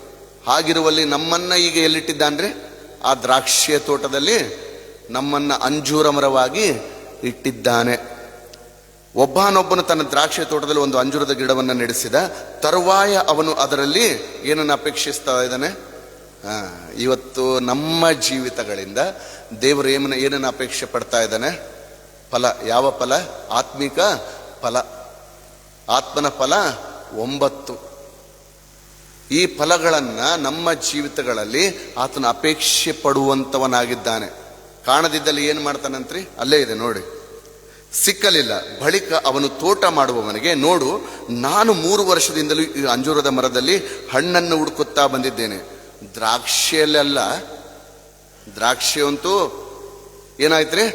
ಹಾಗಿರುವಲ್ಲಿ ನಮ್ಮನ್ನ ಈಗ ಎಲ್ಲಿಟ್ಟಿದ್ದಾನ್ರಿ? ಆ ದ್ರಾಕ್ಷಿಯ ತೋಟದಲ್ಲಿ ನಮ್ಮನ್ನ ಅಂಜೂರ ಮರವಾಗಿ ಇಟ್ಟಿದ್ದಾನೆ. ಒಬ್ಬನೊಬ್ಬನು ತನ್ನ ದ್ರಾಕ್ಷಿಯ ತೋಟದಲ್ಲಿ ಒಂದು ಅಂಜೂರದ ಗಿಡವನ್ನು ನಡೆಸಿದ. ತರುವಾಯ ಅವನು ಅದರಲ್ಲಿ ಏನನ್ನು ಅಪೇಕ್ಷಿಸ್ತಾ ಇದ್ದಾನೆ? ಇವತ್ತು ನಮ್ಮ ಜೀವಿತಗಳಿಂದ ದೇವರು ಏನನ್ನು ಅಪೇಕ್ಷೆ ಪಡ್ತಾ ಇದ್ದಾನೆ? ಫಲ. ಯಾವ ಫಲ? ಆತ್ಮಿಕ ಫಲ. ಆತ್ಮನ ಫಲ 9. ಈ ಫಲಗಳನ್ನ ನಮ್ಮ ಜೀವಿತಗಳಲ್ಲಿ ಆತನ ಅಪೇಕ್ಷೆ ಪಡುವಂತವನಾಗಿದ್ದಾನೆ. ಕಾಣದಿದ್ದಲ್ಲಿ ಏನು ಮಾಡ್ತಾನಂತ್ರಿ? ಅಲ್ಲೇ ಇದೆ ನೋಡಿ. ಸಿಕ್ಕಲಿಲ್ಲ. ಬಳಿಕ ಅವನು ತೋಟ ಮಾಡುವವನಿಗೆ, ನೋಡು, ನಾನು 3 ವರ್ಷದಿಂದಲೂ ಈ ಅಂಜೂರದ ಮರದಲ್ಲಿ ಹಣ್ಣನ್ನು ಹುಡುಕುತ್ತಾ ಬಂದಿದ್ದೇನೆ. ದ್ರಾಕ್ಷಿಯಲ್ಲೆಲ್ಲ, ದ್ರಾಕ್ಷಿಯಂತೂ ಏನಾಯ್ತ್ರಿ?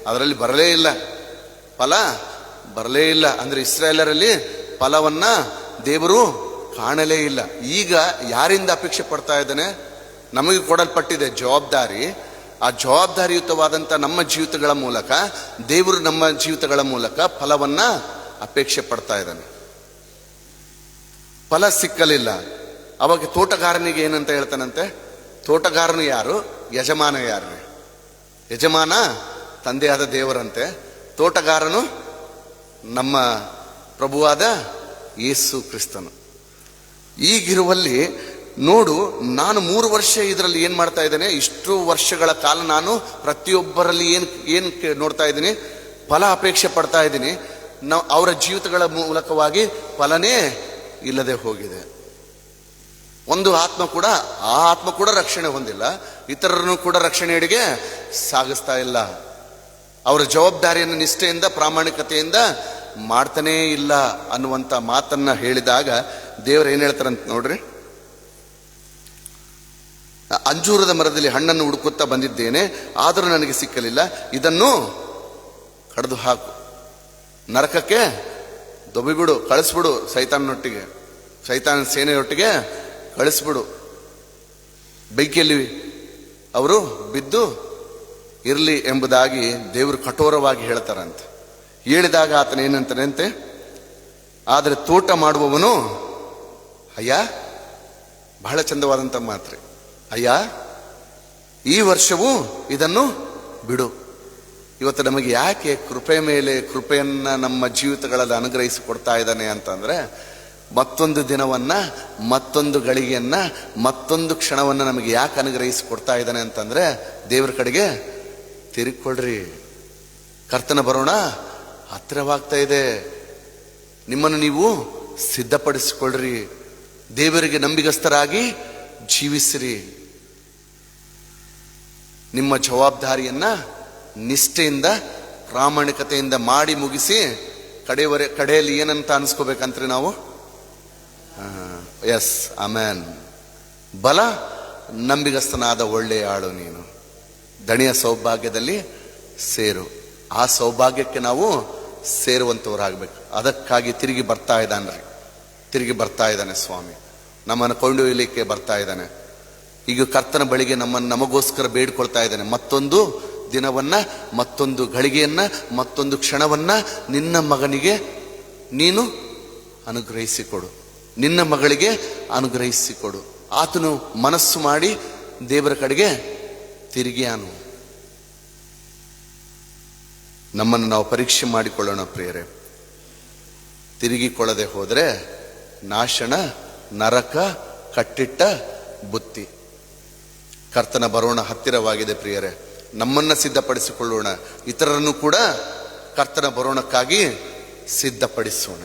ಅದರಲ್ಲಿ ಬರಲೇ ಇಲ್ಲ, ಫಲ ಬರಲೇ ಇಲ್ಲ. ಅಂದ್ರೆ ಇಸ್ರಾಯೇಲರಲ್ಲಿ ಫಲವನ್ನ ದೇವರು ಕಾಣಲೇ ಇಲ್ಲ. ಈಗ ಯಾರಿಂದ ಅಪೇಕ್ಷೆ ಪಡ್ತಾ ಇದ್ದಾನೆ? ನಮಗೆ ಕೊಡಲ್ಪಟ್ಟಿದೆ ಜವಾಬ್ದಾರಿ. ಆ ಜವಾಬ್ದಾರಿಯುತವಾದಂಥ ನಮ್ಮ ಜೀವಿತಗಳ ಮೂಲಕ ದೇವರು ನಮ್ಮ ಜೀವಿತಗಳ ಮೂಲಕ ಫಲವನ್ನ ಅಪೇಕ್ಷೆ ಪಡ್ತಾ ಇದ್ದಾನೆ. ಫಲ ಸಿಕ್ಕಲಿಲ್ಲ. ಅವಾಗ ತೋಟಗಾರನಿಗೆ ಏನಂತ ಹೇಳ್ತಾನಂತೆ? ತೋಟಗಾರನು ಯಾರು? ಯಜಮಾನ ಯಾರು? ಯಜಮಾನ ತಂದೆಯಾದ ದೇವರಂತೆ. ತೋಟಗಾರನು ನಮ್ಮ ಪ್ರಭುವಾದ ಯೇಸು ಕ್ರಿಸ್ತನು. ಈಗಿರುವಲ್ಲಿ ನೋಡು, ನಾನು 3 ವರ್ಷ ಇದರಲ್ಲಿ ಏನ್ ಮಾಡ್ತಾ ಇದ್ದೇನೆ? ಇಷ್ಟು ವರ್ಷಗಳ ಕಾಲ ನಾನು ಪ್ರತಿಯೊಬ್ಬರಲ್ಲಿ ಏನ್ ನೋಡ್ತಾ ಇದ್ದೀನಿ? ಫಲ ಅಪೇಕ್ಷೆ ಪಡ್ತಾ ಇದ್ದೀನಿ. ಅವರ ಜೀವಿತಗಳ ಮೂಲಕವಾಗಿ ಫಲನೇ ಇಲ್ಲದೆ ಹೋಗಿದೆ. ಒಂದು ಆತ್ಮ ಕೂಡ ರಕ್ಷಣೆ ಹೊಂದಿಲ್ಲ. ಇತರರನ್ನು ಕೂಡ ರಕ್ಷಣೆಯಡೆಗೆ ಸಾಗಿಸ್ತಾ ಇಲ್ಲ. ಅವರ ಜವಾಬ್ದಾರಿಯನ್ನು ನಿಷ್ಠೆಯಿಂದ ಪ್ರಾಮಾಣಿಕತೆಯಿಂದ ಮಾಡ್ತಾನೇ ಇಲ್ಲ ಅನ್ನುವಂಥ ಮಾತನ್ನ ಹೇಳಿದಾಗ ದೇವರು ಏನ್ ಹೇಳ್ತಾರಂತ ನೋಡ್ರಿ. ಅಂಜೂರದ ಮರದಲ್ಲಿ ಹಣ್ಣನ್ನು ಹುಡುಕುತ್ತಾ ಬಂದಿದ್ದೇನೆ, ಆದರೂ ನನಗೆ ಸಿಕ್ಕಲಿಲ್ಲ. ಇದನ್ನು ಕಡಿದು ಹಾಕು, ನರಕಕ್ಕೆ ದೊಬ್ಬಿಬಿಡು, ಕಳಿಸ್ಬಿಡು, ಸೈತಾನ ಸೇನೆಯೊಟ್ಟಿಗೆ ಕಳಿಸ್ಬಿಡು. ಬೆಂಕಿಯಲ್ಲಿ ಅವರು ಬಿದ್ದು ಇರಲಿ ಎಂಬುದಾಗಿ ದೇವರು ಕಠೋರವಾಗಿ ಹೇಳ್ತಾರಂತೆ. ಹೇಳಿದಾಗ ಆತನ ಏನಂತಾನಂತೆ? ಆದರೆ ತೋಟ ಮಾಡುವವನು, ಅಯ್ಯ, ಬಹಳ ಚಂದವಾದಂಥ ಮಾತ್ರೆ, ಅಯ್ಯ, ಈ ವರ್ಷವೂ ಇದನ್ನು ಬಿಡು. ಇವತ್ತು ನಮಗೆ ಯಾಕೆ ಕೃಪೆ ಮೇಲೆ ಕೃಪೆಯನ್ನ ನಮ್ಮ ಜೀವಿತಗಳಲ್ಲಿ ಅನುಗ್ರಹಿಸಿಕೊಡ್ತಾ ಇದ್ದಾನೆ ಅಂತಂದ್ರೆ, ಮತ್ತೊಂದು ದಿನವನ್ನ, ಮತ್ತೊಂದು ಗಳಿಗೆಯನ್ನ, ಮತ್ತೊಂದು ಕ್ಷಣವನ್ನ ನಮಗೆ ಯಾಕೆ ಅನುಗ್ರಹಿಸಿಕೊಡ್ತಾ ಇದ್ದಾನೆ ಅಂತಂದ್ರೆ, ದೇವರ ಕಡೆಗೆ ತಿರುಗಿಕೊಳ್ರಿ. ಕರ್ತನ ಬರೋಣ ಹತ್ತಿರವಾಗ್ತಾ ಇದೆ. ನಿಮ್ಮನ್ನು ನೀವು ಸಿದ್ಧಪಡಿಸಿಕೊಳ್ಳ್ರಿ. ದೇವರಿಗೆ ನಂಬಿಗಸ್ತರಾಗಿ ಜೀವಿಸಿರಿ. ನಿಮ್ಮ ಜವಾಬ್ದಾರಿಯನ್ನ ನಿಷ್ಠೆಯಿಂದ ಪ್ರಾಮಾಣಿಕತೆಯಿಂದ ಮಾಡಿ ಮುಗಿಸಿ ಕಡೆಯಲ್ಲಿ ಏನಂತ ಅನ್ಸ್ಕೋಬೇಕಂತ್ರಿ ನಾವು? ಎಸ್, ಆಮೇನ್. ಬಲ ನಂಬಿಗಸ್ತನಾದ ಒಳ್ಳೆಯ ಆಳು ನೀನು, ದಣಿಯ ಸೌಭಾಗ್ಯದಲ್ಲಿ ಸೇರು. ಆ ಸೌಭಾಗ್ಯಕ್ಕೆ ನಾವು ಸೇರುವಂಥವರಾಗಬೇಕು. ಅದಕ್ಕಾಗಿ ತಿರುಗಿ ಬರ್ತಾ ಇದ್ದಾನೆ ಸ್ವಾಮಿ. ನಮ್ಮನ್ನು ಕೊಂಡೊಯ್ಯಲಿಕ್ಕೆ ಬರ್ತಾ ಇದ್ದಾನೆ. ಈಗ ಕರ್ತನ ಬಳಿಗೆ ನಮಗೋಸ್ಕರ ಬೇಡ್ಕೊಳ್ತಾ ಇದ್ದಾನೆ. ಮತ್ತೊಂದು ದಿನವನ್ನ, ಮತ್ತೊಂದು ಗಳಿಗೆಯನ್ನ, ಮತ್ತೊಂದು ಕ್ಷಣವನ್ನ ನಿನ್ನ ಮಗನಿಗೆ ನೀನು ಅನುಗ್ರಹಿಸಿಕೊಡು, ನಿನ್ನ ಮಗಳಿಗೆ ಅನುಗ್ರಹಿಸಿಕೊಡು. ಆತನು ಮನಸ್ಸು ಮಾಡಿ ದೇವರ ಕಡೆಗೆ ತಿರುಗಿಯಾನು. ನಮ್ಮನ್ನು ನಾವು ಪರೀಕ್ಷೆ ಮಾಡಿಕೊಳ್ಳೋಣ ಪ್ರಿಯರೇ. ತಿರುಗಿಕೊಳ್ಳದೆ ಹೋದರೆ ನಾಶನ, ನರಕ, ಕಟ್ಟಿಟ್ಟ ಬುತ್ತಿ. ಕರ್ತನ ಬರೋಣ ಹತ್ತಿರವಾಗಿದೆ ಪ್ರಿಯರೇ. ನಮ್ಮನ್ನ ಸಿದ್ಧಪಡಿಸಿಕೊಳ್ಳೋಣ, ಇತರರನ್ನು ಕೂಡ ಕರ್ತನ ಬರೋಣಕ್ಕಾಗಿ ಸಿದ್ಧಪಡಿಸೋಣ.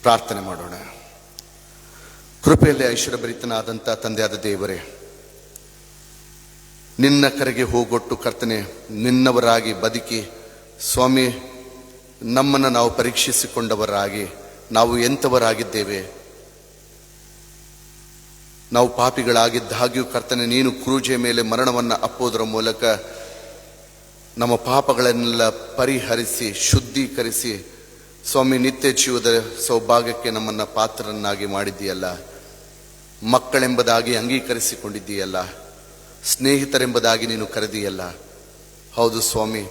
ಪ್ರಾರ್ಥನೆ ಮಾಡೋಣ. ಕೃಪೆಯಲ್ಲಿ ಐಶ್ವರ್ಯಭರಿತನಾದಂಥ ತಂದೆಯಾದ ದೇವರೇ, ನಿನ್ನ ಕರೆಗೆ ಹೋಗೊಟ್ಟು ಕರ್ತನೆ ನಿನ್ನವರಾಗಿ ಬದುಕಿ ಸ್ವಾಮಿ ನಮ್ಮನ್ನು ನಾವು ಪರೀಕ್ಷಿಸಿಕೊಂಡವರಾಗಿ ನಾವು ಎಂಥವರಾಗಿದ್ದೇವೆ. ನಾವು ಪಾಪಿಗಳಾಗಿದ್ದಾಗ್ಯೂ ಕರ್ತನೆ ನೀನು ಕ್ರೂಜೆ ಮೇಲೆ ಮರಣವನ್ನು ಅಪ್ಪೋದರ ಮೂಲಕ ನಮ್ಮ ಪಾಪಗಳನ್ನೆಲ್ಲ ಪರಿಹರಿಸಿ ಶುದ್ಧೀಕರಿಸಿ ಸ್ವಾಮಿ ನಿತ್ಯ ಜೀವದ ಸೌಭಾಗ್ಯಕ್ಕೆ ನಮ್ಮನ್ನು ಪಾತ್ರರನ್ನಾಗಿ ಮಾಡಿದ್ದೀಯಲ್ಲ. ಮಕ್ಕಳೆಂಬುದಾಗಿ ಅಂಗೀಕರಿಸಿಕೊಂಡಿದ್ದೀಯಲ್ಲ. ಸ್ನೇಹಿತರೆಂಬುದಾಗಿ ನೀನು ಕರೆದಿಯಲ್ಲ. ಹೌದು ಸ್ವಾಮಿ,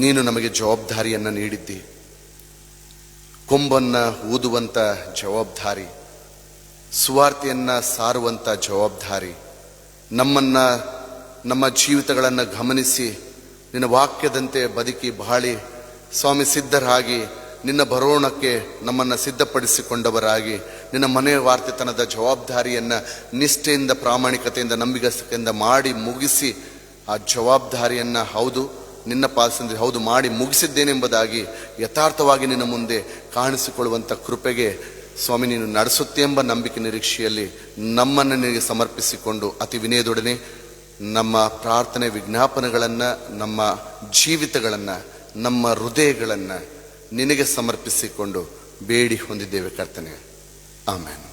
ನೀನು ನಮಗೆ ಜವಾಬ್ದಾರಿಯನ್ನು ನೀಡಿದ್ದಿ. ಕೊಂಬನ್ನು ಊದುವಂಥ ಜವಾಬ್ದಾರಿ, ಸುವಾರ್ತೆಯನ್ನ ಸಾರುವಂಥ ಜವಾಬ್ದಾರಿ, ನಮ್ಮ ಜೀವಿತಗಳನ್ನು ಗಮನಿಸಿ ನಿನ್ನ ವಾಕ್ಯದಂತೆ ಬದುಕಿ ಬಾಳಿ ಸ್ವಾಮಿ ಸಿದ್ಧರಾಗಿ ನಿನ್ನ ಬರೋಣಕ್ಕೆ ನಮ್ಮನ್ನು ಸಿದ್ಧಪಡಿಸಿಕೊಂಡವರಾಗಿ ನಿನ್ನ ಮನೆ ವಾರ್ತೆತನದ ಜವಾಬ್ದಾರಿಯನ್ನು ನಿಷ್ಠೆಯಿಂದ, ಪ್ರಾಮಾಣಿಕತೆಯಿಂದ, ನಂಬಿಗಸ್ತಿಕೆಯಿಂದ ಮಾಡಿ ಮುಗಿಸಿ ಆ ಜವಾಬ್ದಾರಿಯನ್ನು ಹೌದು ನಿನ್ನ ಪಾಲಿಸಿದ್ರೆ ಹೌದು ಮಾಡಿ ಮುಗಿಸಿದ್ದೇನೆಂಬುದಾಗಿ ಯಥಾರ್ಥವಾಗಿ ನಿನ್ನ ಮುಂದೆ ಕಾಣಿಸಿಕೊಳ್ಳುವಂಥ ಕೃಪೆಗೆ ಸ್ವಾಮಿ ನೀನು ನಡೆಸುತ್ತೆಂಬ ನಂಬಿಕೆ ನಿರೀಕ್ಷೆಯಲ್ಲಿ ನಮ್ಮನ್ನು ನಿನಗೆ ಸಮರ್ಪಿಸಿಕೊಂಡು ಅತಿ ವಿನಯದೊಡನೆ ನಮ್ಮ ಪ್ರಾರ್ಥನೆ ವಿಜ್ಞಾಪನೆಗಳನ್ನು, ನಮ್ಮ ಜೀವಿತಗಳನ್ನು, ನಮ್ಮ ಹೃದಯಗಳನ್ನು ನಿನಗೆ ಸಮರ್ಪಿಸಿಕೊಂಡು ಬೇಡಿ ಹೊಂದಿದ್ದೇವೆ ಕರ್ತನೆ. ಆಮೆನ್.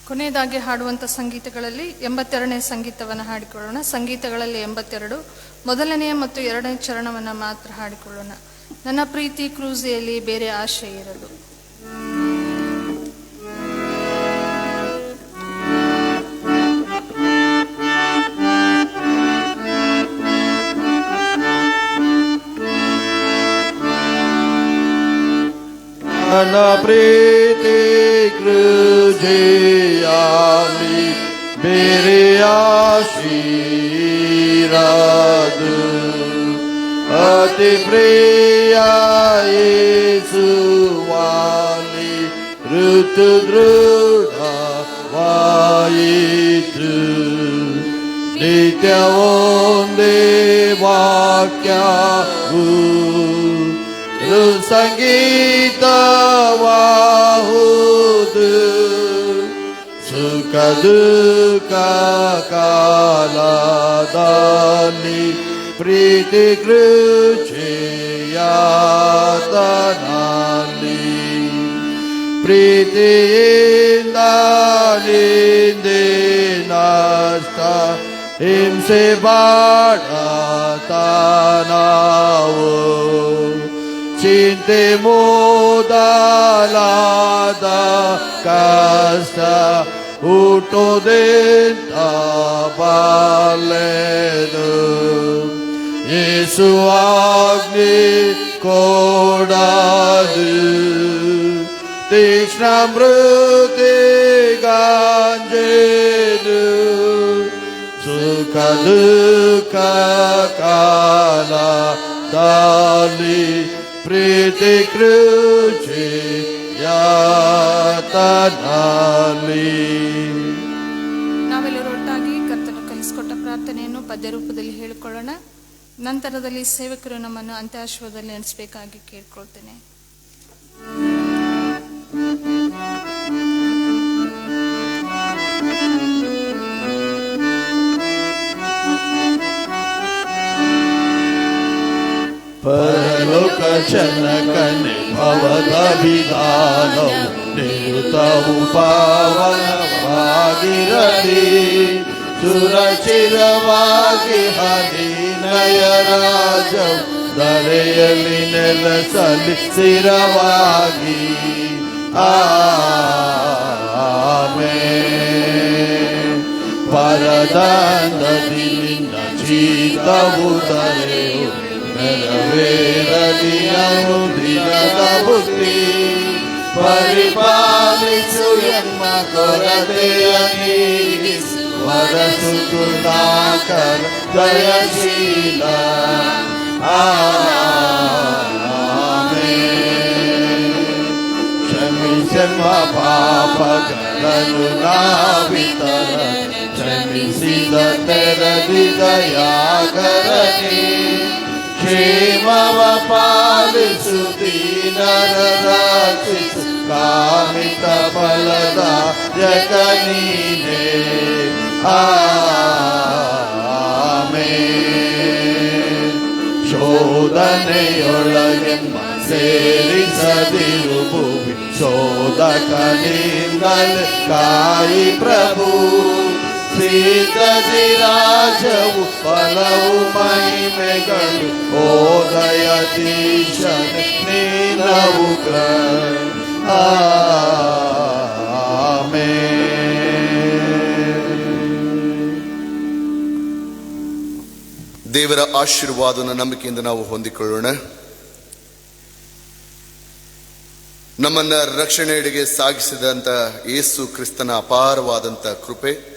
ಕೊನೆಯದಾಗಿ ಹಾಡುವಂಥ ಸಂಗೀತಗಳಲ್ಲಿ 82ನೇ ಸಂಗೀತವನ್ನು ಹಾಡಿಕೊಳ್ಳೋಣ. ಸಂಗೀತಗಳಲ್ಲಿ 82 ಮೊದಲನೆಯ ಮತ್ತು 2ನೇ ಚರಣವನ್ನು ಮಾತ್ರ ಹಾಡಿಕೊಳ್ಳೋಣ. ನನ್ನ ಪ್ರೀತಿ ಕ್ರೂಸಿಯಲ್ಲಿ ಬೇರೆ ಆಶೆ ಇರಲು. ನನ್ನ ಪ್ರೀತಿ ಕೃಜೆಯಾಲಿ ಬೇರೆ ಆಶೀರಾದು ಅತಿ ಪ್ರಿಯ ಯೇಸುವಾಲಿ ಋತು ದೃಢವಾಯಿತು. ನಿತ್ಯ ಒಂದೇ ವಾಕ್ಯವು ಸಂಗೀತವಾಹುದು. ಸುಖ ದುಃಖ ಕಾಲದಲ್ಲಿ ಪ್ರೀತಿ ಕೃಷಿಯಾತನಲ್ಲಿ ಪ್ರೀತಿಯಿಂದ ನಿಂದೆ ನಷ್ಟ ಹಿಂಸೆ ಬಾಡತನವು ಚಿಂತೆ ಮೊದಲಾದ ಕಷ್ಟ ಹುಟ್ಟೋದೆಂತ ಬಾಲೆದು. ಯೇಸು ಆಜ್ಞೆ ಕೊಡದು ತೀಕ್ಷ್ಣ ಮೃತಿಗಾಂಜೆದು. ಸುಖ ದುಃಖ ಕಾಲದಲ್ಲಿ ಪ್ರೀತಿ ಕೃಷಿಯಾತನಲ್ಲಿ. ನಾವೆಲ್ಲರೂ ಒಟ್ಟಾಗಿ ಕರ್ತನು ಕಲಿಸಿಕೊಟ್ಟ ಪ್ರಾರ್ಥನೆಯನ್ನು ಪದ್ಯ ರೂಪದಲ್ಲಿ ಹೇಳಿಕೊಳ್ಳೋಣ. ನಂತರದಲ್ಲಿ ಸೇವಕರು ನಮ್ಮನ್ನು ಅಂತ್ಯಾಶ್ವದಲ್ಲಿ ನಡೆಸಬೇಕಾಗಿ ಕೇಳ್ಕೊಳ್ತೇನೆ. ಪರಲೋಕ ಜನಕನೆ ಭವದ ವಿಧಾನವು ನಿರುತವು ಪಾವನವಾಗಿರಲಿ. ಸುರಚಿರವಾಗಿ ಹರಿನಯ ರಾಜವು ಧರೆಯಲ್ಲಿ ನೆಲೆಸಲಿ ಸ್ಥಿರವಾಗಿ. ಆಮೆನ್. ಪರದಾನದಿ ನಿನ್ನ ಜೀತವು ಧರೆಯು ನೆರವೇರಲಿ ಅನುದಿನದ ಬುದ್ಧಿ. ಪರಿಪಾಲಿಸು ಎಮ್ಮ ಕೊರತೆಯ ನೀಗಿಸು ವರಸು ಕರುಣಾಕರ ದಯಶೀಲ. ಕ್ಷಮಿಸೆಮ್ಮ ಪಾಪಗಳನ್ನು ನಾವಿತರ ಕ್ಷಮಿಸಿದ ತೆರದಿ ದಯಾಕರನೇ. ಕ್ಷೇಮವ ಪಾಲಿಸು ದೀನರ ರಕ್ಷಿಸು ಕಾಮಿತ ಫಲದ ಜಗನೀನೇ. ಆಮೆನ್. ಶೋಧನೆಯೊಳಗೆಮ್ಮ ಸೇರಿಸದಿರು ಭೂಮಿ ಶೋಧಕನಿಂದಲೇ ಕಾಯಿ ಪ್ರಭು. ಸಿದ್ಧದಿ ರಾಜವು ಫಲವು ಮಹಿಮೆಗಳು ಓದಯತೀಶನೆ ನೀನವು ದೇವರ ಆಶೀರ್ವಾದನ ನಂಬಿಕೆಯಿಂದ ನಾವು ಹೊಂದಿಕೊಳ್ಳೋಣ. ನಮ್ಮನ್ನ ರಕ್ಷಣೆಯೆಡೆಗೆ ಸಾಗಿಸಿದಂತ ಯೇಸು ಕ್ರಿಸ್ತನ ಅಪಾರವಾದಂತ ಕೃಪೆ,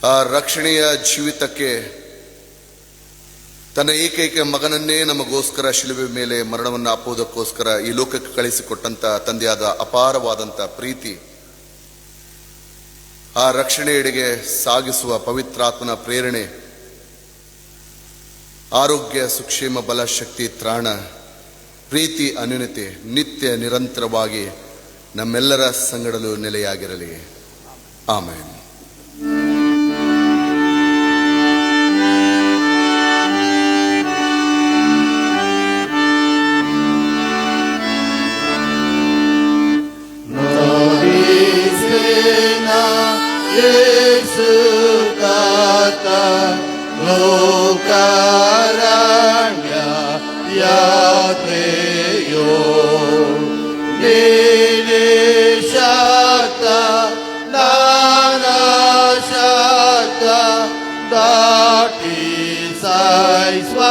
ಆ ರಕ್ಷಣೆಯ ಜೀವಿತಕ್ಕೆ ತನ್ನ ಏಕೈಕ ಮಗನನ್ನೇ ನಮಗೋಸ್ಕರ ಶಿಲುಬೆ ಮೇಲೆ ಮರಣವನ್ನು ಅಪ್ಪುವುದಕ್ಕೋಸ್ಕರ ಈ ಲೋಕಕ್ಕೆ ಕಳಿಸಿಕೊಟ್ಟಂತ ತಂದೆಯಾದ ಅಪಾರವಾದಂತ ಪ್ರೀತಿ, ಆ ರಕ್ಷಣೆಯೆಡೆಗೆ ಸಾಗಿಸುವ ಪವಿತ್ರಾತ್ಮನ ಪ್ರೇರಣೆ, ಆರೋಗ್ಯ ಸುಕ್ಷೇಮ ಬಲ ಶಕ್ತಿ ತ್ರಾಣ ಪ್ರೀತಿ ಅನ್ಯೋನ್ಯತೆ ನಿತ್ಯ ನಿರಂತರವಾಗಿ ನಮ್ಮೆಲ್ಲರ ಸಂಗಡಲು ನೆಲೆಯಾಗಿರಲಿ. ಆಮೆನ್. ಲೋಕಾರಣ್ಯ ಯಾತ್ರೆಯೋ ಶಾತ ನಾನಾಶಾತ ದಾಟಿ ಸಾಯಿಸ್ವ